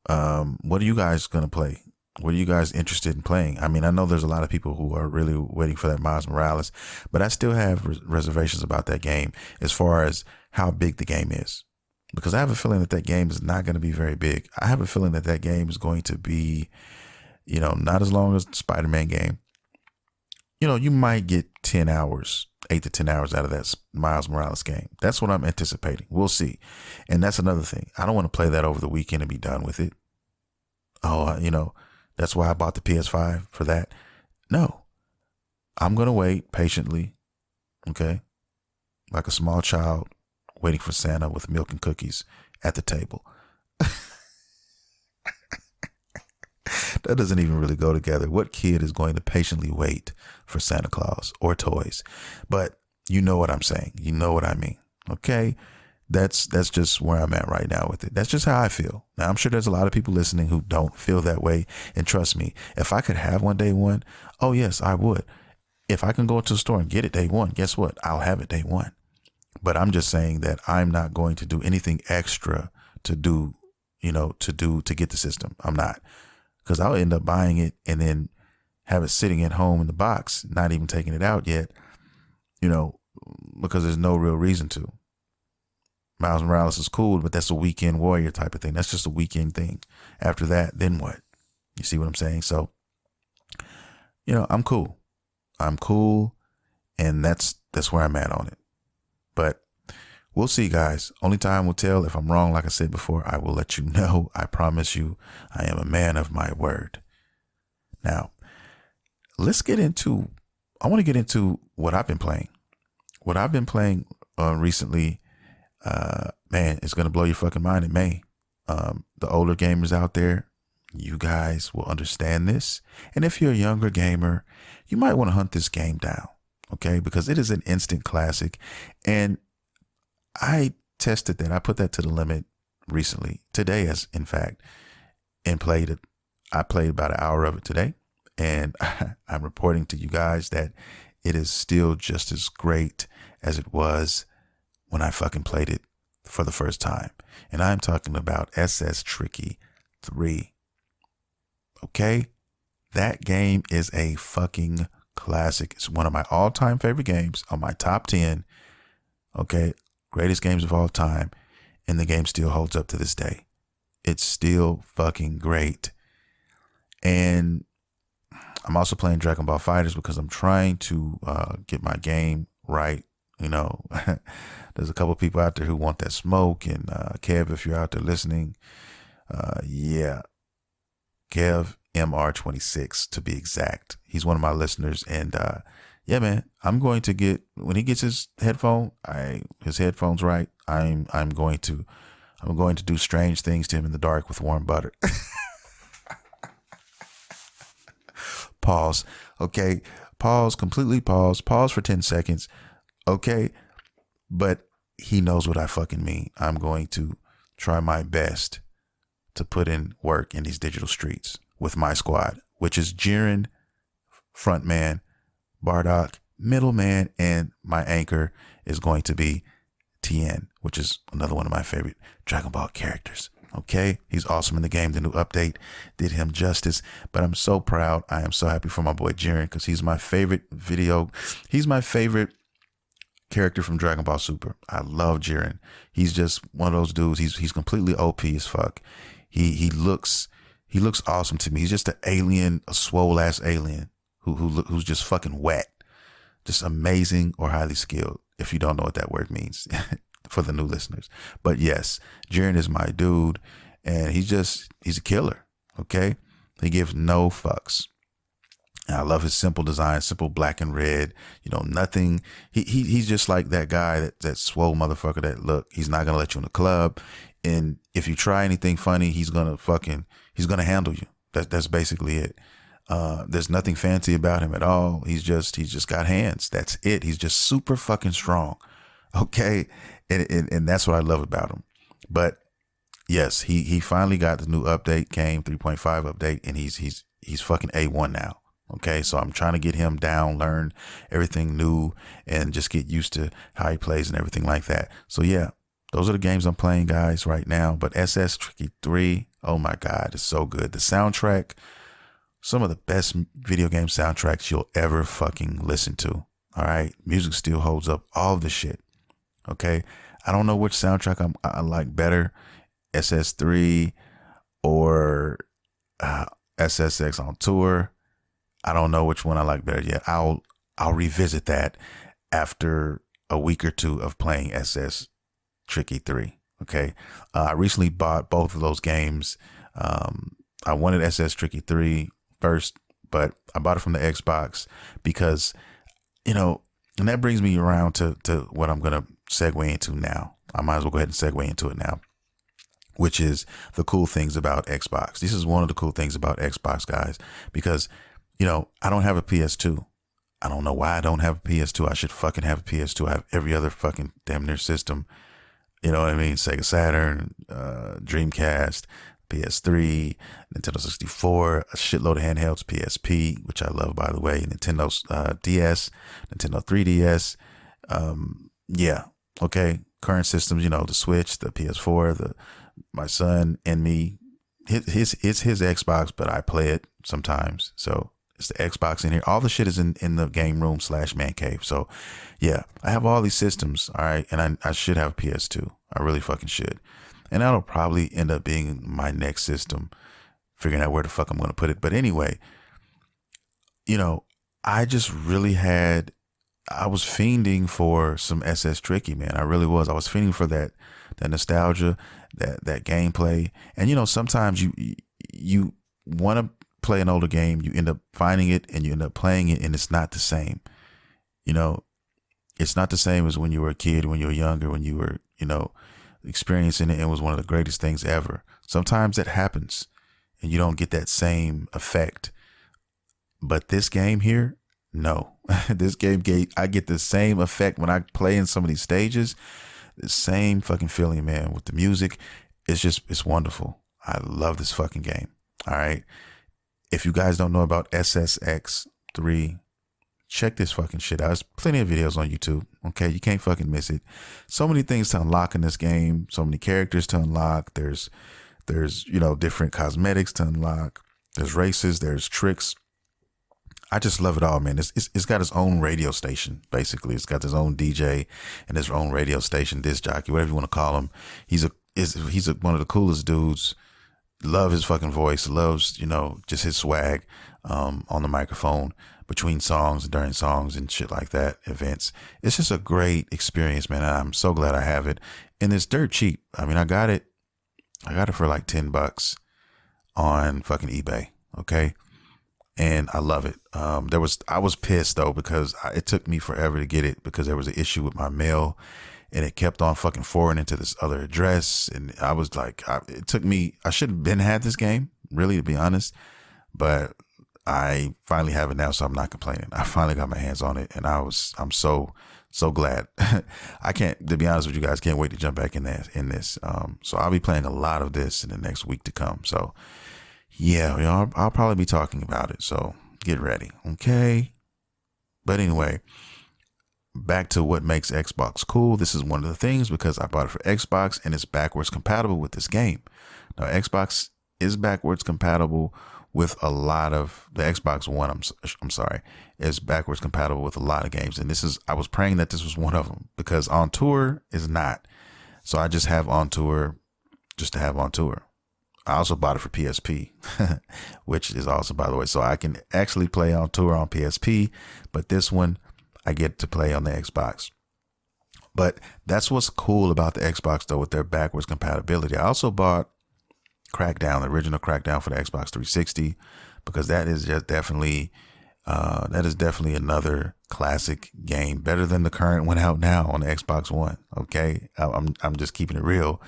What are you guys going to play? What are you guys interested in playing? I mean, I know there's a lot of people who are really waiting for that Miles Morales, but I still have reservations about that game as far as how big the game is, because I have a feeling that game is not going to be very big. I have a feeling that game is going to be, not as long as the Spider-Man game. You might get 10 hours, 8 to 10 hours out of that Miles Morales game. That's what I'm anticipating. We'll see. And that's another thing. I don't want to play that over the weekend and be done with it. Oh, that's why I bought the PS5 for that. No, I'm going to wait patiently. Okay. Like a small child waiting for Santa with milk and cookies at the table. That doesn't even really go together. What kid is going to patiently wait for Santa Claus or toys? But you know what I'm saying. You know what I mean. Okay. That's just where I'm at right now with it. That's just how I feel. Now, I'm sure there's a lot of people listening who don't feel that way. And trust me, if I could have one day one, oh yes, I would. If I can go into the store and get it day one, guess what? I'll have it day one. But I'm just saying that I'm not going to do anything extra to get the system. I'm not. Because I'll end up buying it and then have it sitting at home in the box, not even taking it out yet, because there's no real reason to. Miles Morales is cool, but that's a weekend warrior type of thing. That's just a weekend thing. After that, then what? You see what I'm saying? So, I'm cool. I'm cool. And that's where I'm at on it. But we'll see, guys. Only time will tell. If I'm wrong, like I said before, I will let you know. I promise you, I am a man of my word. Now, I want to get into what I've been playing. What I've been playing recently, man, it's going to blow your fucking mind in May. The older gamers out there, you guys will understand this. And if you're a younger gamer, you might want to hunt this game down. Okay, because it is an instant classic. And I tested that. I put that to the limit recently, today, in fact, and played it. I played about an hour of it today. And I'm reporting to you guys that it is still just as great as it was when I fucking played it for the first time. And I'm talking about SS Tricky 3. Okay? That game is a fucking classic. It's one of my all-time favorite games, on my top 10. Okay? Greatest games of all time. And the game still holds up to this day. It's still fucking great. And I'm also playing Dragon Ball FighterZ because I'm trying to get my game right. You know, there's a couple people out there who want that smoke. And Kev, if you're out there listening, yeah, Kev MR26 to be exact. He's one of my listeners. And yeah, man, I'm going to get, when he gets his headphones right, I'm going to do strange things to him in the dark with warm butter. Pause. Okay. Pause. Completely pause. Pause for 10 seconds. Okay. But he knows what I fucking mean. I'm going to try my best to put in work in these digital streets with my squad, which is Jiren, frontman, Bardock, middleman, and my anchor is going to be Tien, which is another one of my favorite Dragon Ball characters. Okay, he's awesome in the game. The new update did him justice, but I'm so proud. I am so happy for my boy Jiren because he's my favorite character from Dragon Ball Super. I love Jiren. He's just one of those dudes. He's completely OP as fuck. He looks awesome to me. He's just an alien, a swole ass alien who's just fucking wet, just amazing or highly skilled. If you don't know what that word means. For the new listeners. But yes, Jiren is my dude, and he's a killer. Okay, he gives no fucks. And I love his simple design, simple black and red. You know, nothing. He's just like that guy, that swole motherfucker that look, he's not gonna let you in the club, and if you try anything funny, he's gonna handle you. That's basically it. There's nothing fancy about him at all. He's just got hands. That's it. He's just super fucking strong. Okay. And that's what I love about him. But yes, he finally got the new update, came 3.5 update, and he's fucking A1 now. Okay. So I'm trying to get him down, learn everything new, and just get used to how he plays and everything like that. So yeah, those are the games I'm playing, guys, right now. But SS Tricky 3, oh my God, it's so good. The soundtrack, some of the best video game soundtracks you'll ever fucking listen to. All right. Music still holds up, all of the shit. Okay. I don't know which soundtrack I like better, SS3 or SSX on tour. I don't know which one I like better yet. I'll revisit that after a week or two of playing SS Tricky 3. Okay. I recently bought both of those games. I wanted SS Tricky 3 first, but I bought it from the Xbox because, you know, and that brings me around to what I'm going to segue into now. I might as well go ahead and segue into it now, which is the cool things about Xbox. This is one of the cool things about Xbox, guys, because, you know, I don't have a PS2. I don't know why I don't have a PS2. I should fucking have a PS2. I have every other fucking damn near system. You know what I mean? Sega Saturn, Dreamcast, PS3, Nintendo 64, a shitload of handhelds, PSP, which I love, by the way, Nintendo DS, Nintendo 3DS. Yeah. Okay. Current systems, you know, the Switch, the PS4, my son and me, it's his Xbox, but I play it sometimes. So it's the Xbox in here. All the shit is in the game room / man cave. So yeah, I have all these systems. All right. And I should have a PS2. I really fucking should. And that'll probably end up being my next system, figuring out where the fuck I'm going to put it. But anyway, you know, I just really I was fiending for some SS Tricky, man. I really was. I was fiending for that nostalgia, that gameplay. And, you know, sometimes you want to play an older game, you end up finding it and you end up playing it, and it's not the same. You know, it's not the same as when you were a kid, when you were younger, when you were, you know, experiencing it. It was one of the greatest things ever. Sometimes that happens and you don't get that same effect. But this game here, no. This game, I get the same effect when I play in some of these stages. The same fucking feeling, man, with the music. It's wonderful. I love this fucking game. All right. If you guys don't know about SSX3, check this fucking shit out. There's plenty of videos on YouTube. Okay, you can't fucking miss it. So many things to unlock in this game. So many characters to unlock. There's different cosmetics to unlock. There's races. There's tricks. I just love it all, man. It's got its own radio station, basically. It's got its own DJ and its own radio station, disc jockey, whatever you want to call him. He's one of the coolest dudes. Love his fucking voice. Loves, just his swag on the microphone between songs and during songs and shit like that, events. It's just a great experience, man. I'm so glad I have it. And it's dirt cheap. I mean, I got it for like $10 on fucking eBay. Okay. And I love it. I was pissed though, because it took me forever to get it because there was an issue with my mail and it kept on fucking forwarding to this other address. And I was like, I should have been had this game, really, to be honest, but I finally have it now. So I'm not complaining. I finally got my hands on it and I'm so glad. I can't, to be honest with you guys, can't wait to jump back in this. So I'll be playing a lot of this in the next week to come. So yeah, I'll probably be talking about it. So get ready. Okay. But anyway, back to what makes Xbox cool. This is one of the things because I bought it for Xbox and it's backwards compatible with this game. Now, Xbox is backwards compatible with a lot of the Xbox One. I'm sorry, is backwards compatible with a lot of games. And I was praying that this was one of them because On Tour is not. So I just have On Tour just to have On Tour. I also bought it for PSP, which is awesome, by the way. So I can actually play On Tour on PSP, but this one I get to play on the Xbox. But that's what's cool about the Xbox, though, with their backwards compatibility. I also bought Crackdown, the original Crackdown for the Xbox 360, because that is just definitely another classic game, better than the current one out now on the Xbox One. Okay, I'm just keeping it real.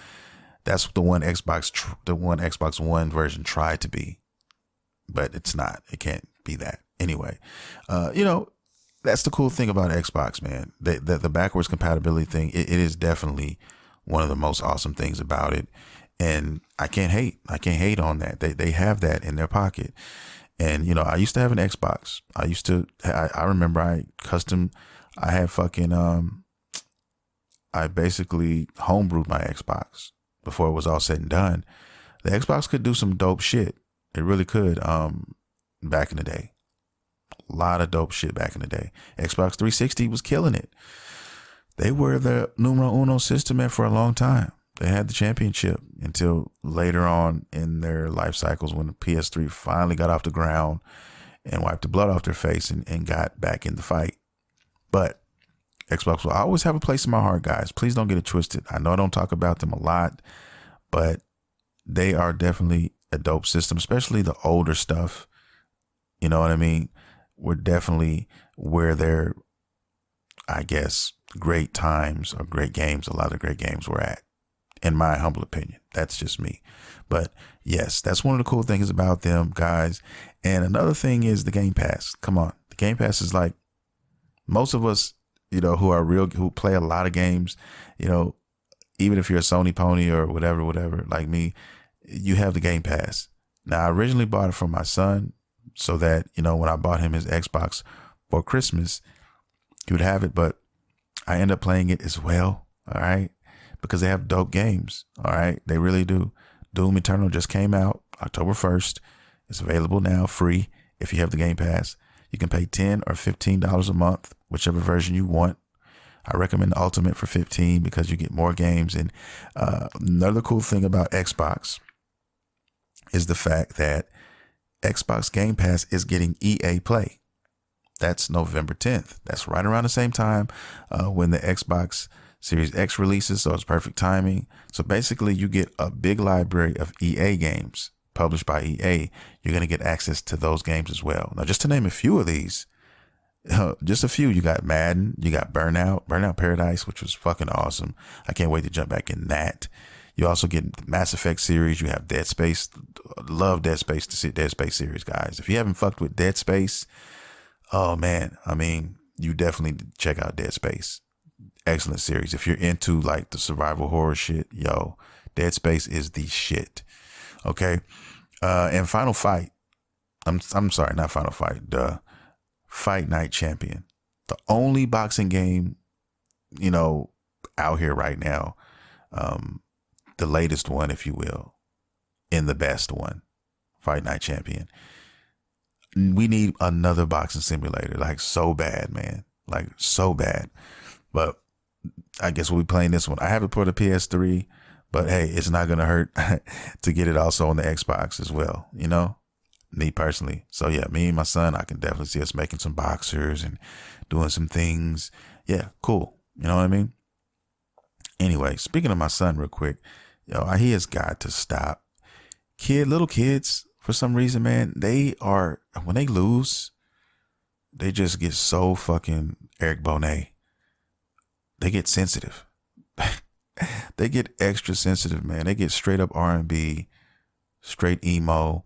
That's the one Xbox One version tried to be, but it's not. It can't be that. Anyway, that's the cool thing about Xbox, man. The backwards compatibility thing, it is definitely one of the most awesome things about it. And I can't hate on that. They have that in their pocket. And, I used to have an Xbox. I remember I basically homebrewed my Xbox before it was all said and done. The Xbox could do some dope shit. It really could. Back in the day, a lot of dope shit back in the day. Xbox 360 was killing it. They were the numero uno system for a long time. They had the championship until later on in their life cycles when the PS3 finally got off the ground and wiped the blood off their face and got back in the fight. But Xbox will always have a place in my heart, guys. Please don't get it twisted. I know I don't talk about them a lot, but they are definitely a dope system, especially the older stuff. You know what I mean? We're definitely where their, I guess, great times or great games, a lot of great games were at, in my humble opinion. That's just me. But yes, that's one of the cool things about them, guys. And another thing is the Game Pass. Come on. The Game Pass is like most of us, who play a lot of games, even if you're a Sony pony or whatever, like me, you have the Game Pass. Now, I originally bought it for my son so that, when I bought him his Xbox for Christmas, he would have it, but I end up playing it as well. All right. Because they have dope games. All right. They really do. Doom Eternal just came out October 1st. It's available now free. If you have the Game Pass, you can pay $10 or $15 a month, whichever version you want. I recommend the Ultimate for $15 because you get more games. And another cool thing about Xbox is the fact that Xbox Game Pass is getting EA Play. That's November 10th. That's right around the same time when the Xbox Series X releases, so it's perfect timing. So basically, you get a big library of EA games published by EA. You're going to get access to those games as well. Now, just to name a few of these, just a few, you got Madden, you got Burnout Paradise, which was fucking awesome. I can't wait to jump back in that. You also get the Mass Effect series. You have Dead Space. Love Dead Space, to see Dead Space series, guys. If you haven't fucked with Dead Space, oh man, I mean, you definitely check out Dead Space. Excellent series. If you're into like the survival horror shit, Dead Space is the shit. Okay. And Final Fight. I'm sorry, not Final Fight. Fight Night Champion, the only boxing game, you know, out here right now. The latest one, if you will, and the best one, Fight Night Champion. We need another boxing simulator, like so bad, man, like so bad. But I guess we'll be playing this one. I have it for the PS3, but hey, it's not gonna hurt to get it also on the Xbox as well, you know, me personally. So yeah, me and my son, I can definitely see us making some boxers and doing some things. Yeah, cool. You know what I mean? Anyway, speaking of my son real quick, yo, he has got to stop. Little kids, for some reason, man, when they lose, they just get so fucking Eric Bonet. They get sensitive. They get extra sensitive, man. They get straight up R&B, straight emo.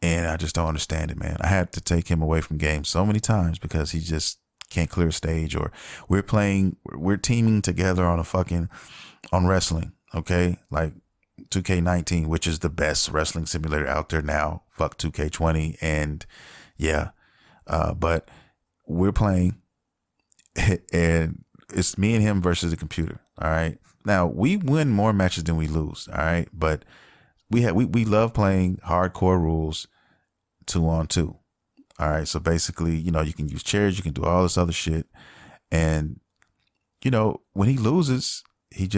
And I just don't understand it, man. I had to take him away from games so many times because he just can't clear a stage. Or we're teaming together on wrestling. Okay. Like 2K19, which is the best wrestling simulator out there now. Fuck 2K20. And yeah. But we're playing and it's me and him versus the computer. All right. Now we win more matches than we lose. All right. But we love playing hardcore rules 2-on-2. All right. So basically, you know, you can use chairs, you can do all this other shit. And, you know, when he loses,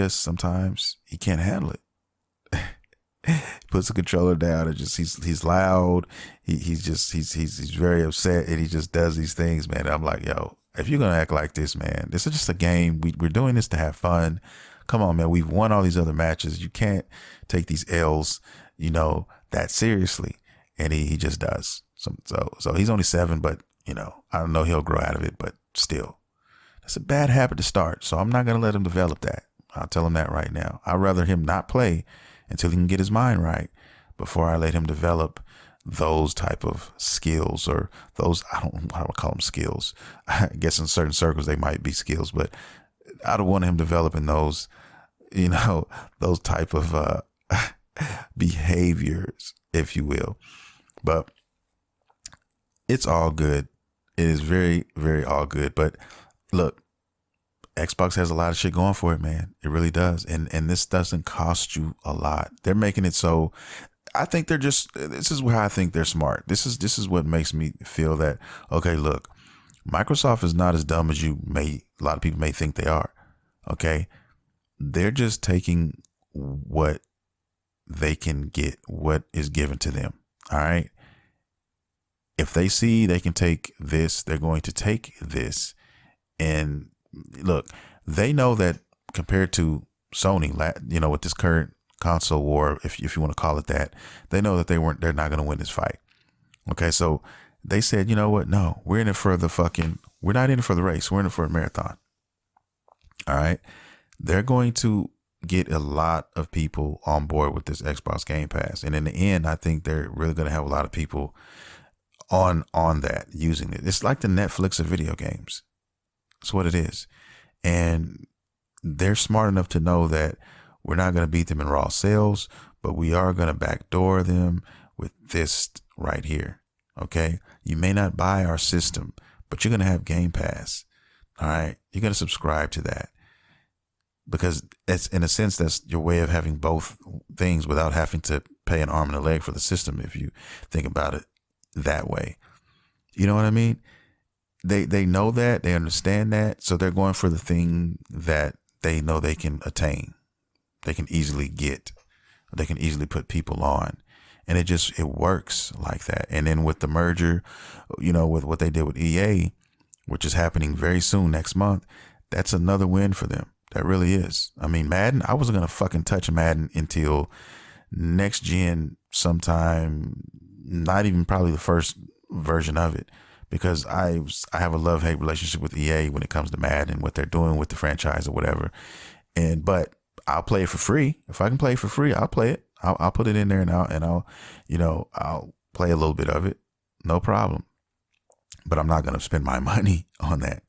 sometimes he can't handle it. He puts the controller down and he's loud. He's very upset and he just does these things, man. I'm like, yo, if you're going to act like this, man, this is just a game. We're doing this to have fun. Come on, man. We've won all these other matches. You can't take these L's, you know, that seriously. And he just does. So he's only 7, but you know, I don't know, he'll grow out of it, but still, that's a bad habit to start. So I'm not going to let him develop that. I'll tell him that right now. I'd rather him not play until he can get his mind right before I let him develop those type of skills, or those, I don't know how to call them skills. I guess in certain circles they might be skills, but I don't want him developing those, you know, those type of behaviors, if you will. But it's all good. It is very, very all good. But look, Xbox has a lot of shit going for it, man. It really does. And this doesn't cost you a lot. They're making it so, I think this is where I think they're smart. This is what makes me feel that, okay, look, Microsoft is not as dumb as a lot of people may think they are. Okay. They're just taking what they can get, what is given to them. All right. If they see they can take this, they're going to take this. And look, they know that compared to Sony, you know, with this current console war, if you want to call it that, they know that they're not going to win this fight. Okay. So they said, you know what? No, we're in it for we're not in it for the race. We're in it for a marathon. All right. They're going to get a lot of people on board with this Xbox Game Pass. And in the end, I think they're really going to have a lot of people on that using it. It's like the Netflix of video games. That's what it is. And they're smart enough to know that we're not going to beat them in raw sales, but we are going to backdoor them with this right here. Okay. You may not buy our system, but you're going to have Game Pass. All right. You're going to subscribe to that, because it's, in a sense, that's your way of having both things without having to pay an arm and a leg for the system. If you think about it that way, you know what I mean? They know that, they understand that. So they're going for the thing that they know they can attain. They can easily get, they can easily put people on, and it works like that. And then with the merger, you know, with what they did with EA, which is happening very soon next month, that's another win for them. That really is. I mean, Madden, I wasn't going to fucking touch Madden until next gen sometime, not even probably the first version of it, because I have a love-hate relationship with EA when it comes to Madden and what they're doing with the franchise or whatever. But I'll play it for free. If I can play it for free, I'll play it. I'll put it in there and I'll play a little bit of it. No problem. But I'm not going to spend my money on that.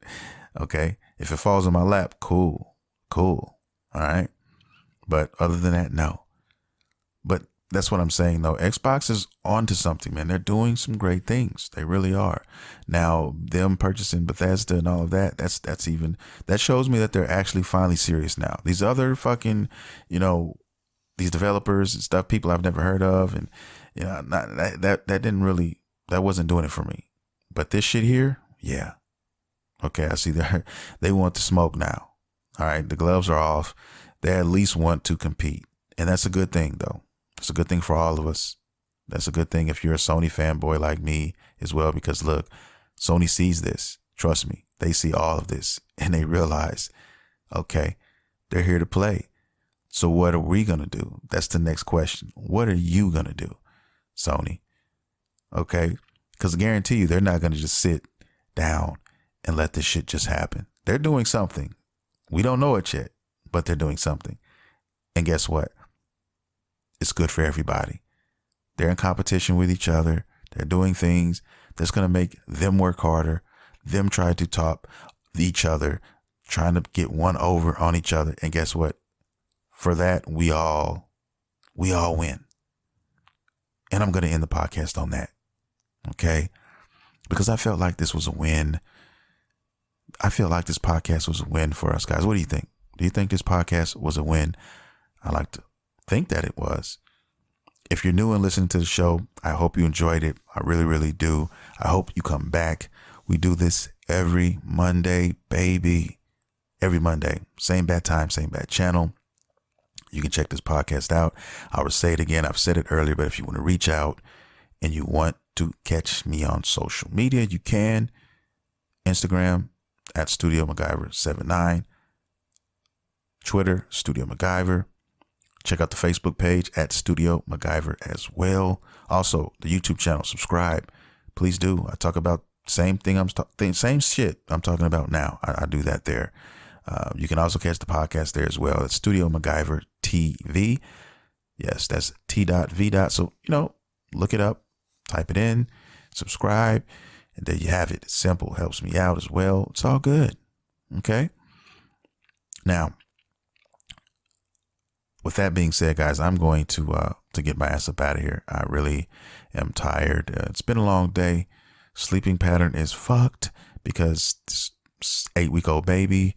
Okay. If it falls in my lap, cool. All right. But other than that, no. But that's what I'm saying though. Xbox is onto something, man. They're doing some great things. They really are. Now, them purchasing Bethesda and all of that, that shows me that they're actually finally serious now. These other fucking, these developers and stuff, people I've never heard of, and that wasn't doing it for me. But this shit here, yeah. Okay, I see they want to smoke now. All right, the gloves are off. They at least want to compete. And that's a good thing, though. It's a good thing for all of us. That's a good thing if you're a Sony fanboy like me as well, because look, Sony sees this. Trust me, they see all of this and they realize, okay, they're here to play. So what are we going to do? That's the next question. What are you going to do, Sony? Okay, because I guarantee you they're not going to just sit down and let this shit just happen. They're doing something. We don't know it yet, but they're doing something. And guess what? It's good for everybody. They're in competition with each other. They're doing things that's going to make them work harder, them try to top each other, trying to get one over on each other. And guess what? For that, we all win. And I'm going to end the podcast on that. Okay? Because I felt like this was a win. I feel like this podcast was a win for us, guys. What do you think? Do you think this podcast was a win? I like to think that it was. If you're new and listening to the show, I hope you enjoyed it. I really, really do. I hope you come back. We do this every Monday, baby. Every Monday. Same bad time, same bad channel. You can check this podcast out. I will say it again. I've said it earlier, but if you want to reach out and you want to catch me on social media, you can. Instagram at StudioMguyvR79. Twitter, StudioMguyver. Check out the Facebook page at StudioMguyver as well. Also, the YouTube channel, subscribe. Please do. I talk about same shit I'm talking about now. I do that there. You can also catch the podcast there as well. It's StudioMguyver TV. Yes, that's T.V. So, look it up, type it in, subscribe, and there you have it. It's simple. Helps me out as well. It's all good. Okay. Now, with that being said, guys, I'm going to get my ass up out of here. I really am tired. It's been a long day. Sleeping pattern is fucked because this 8-week-old baby,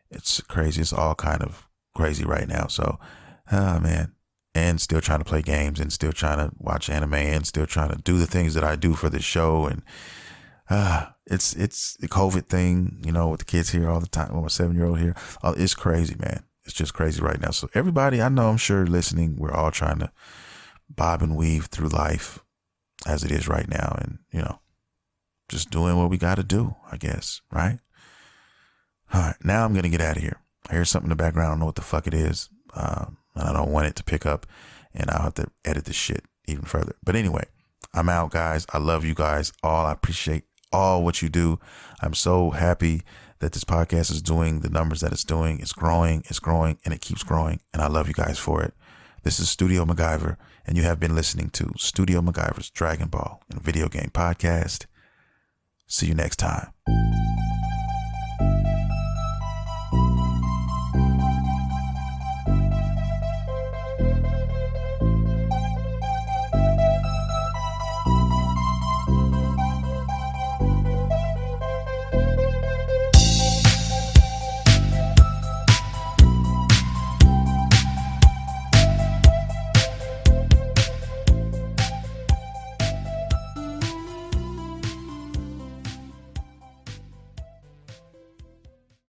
it's crazy. It's all kind of crazy right now. So, man, and still trying to play games and still trying to watch anime and still trying to do the things that I do for this show. And it's the COVID thing, with the kids here all the time. With my 7-year-old here, it's crazy, man. It's just crazy right now. So everybody I know, I'm sure listening, we're all trying to bob and weave through life as it is right now. And, just doing what we got to do, I guess. Right. All right. Now I'm going to get out of here. I hear something in the background. I don't know what the fuck it is. And I don't want it to pick up, and I'll have to edit this shit even further. But anyway, I'm out, guys. I love you guys all. I appreciate all what you do. I'm so happy that this podcast is doing the numbers that it's doing. It's growing, and it keeps growing. And I love you guys for it. This is Studio MacGyver, and you have been listening to Studio MacGyver's Dragon Ball and Video Game Podcast. See you next time.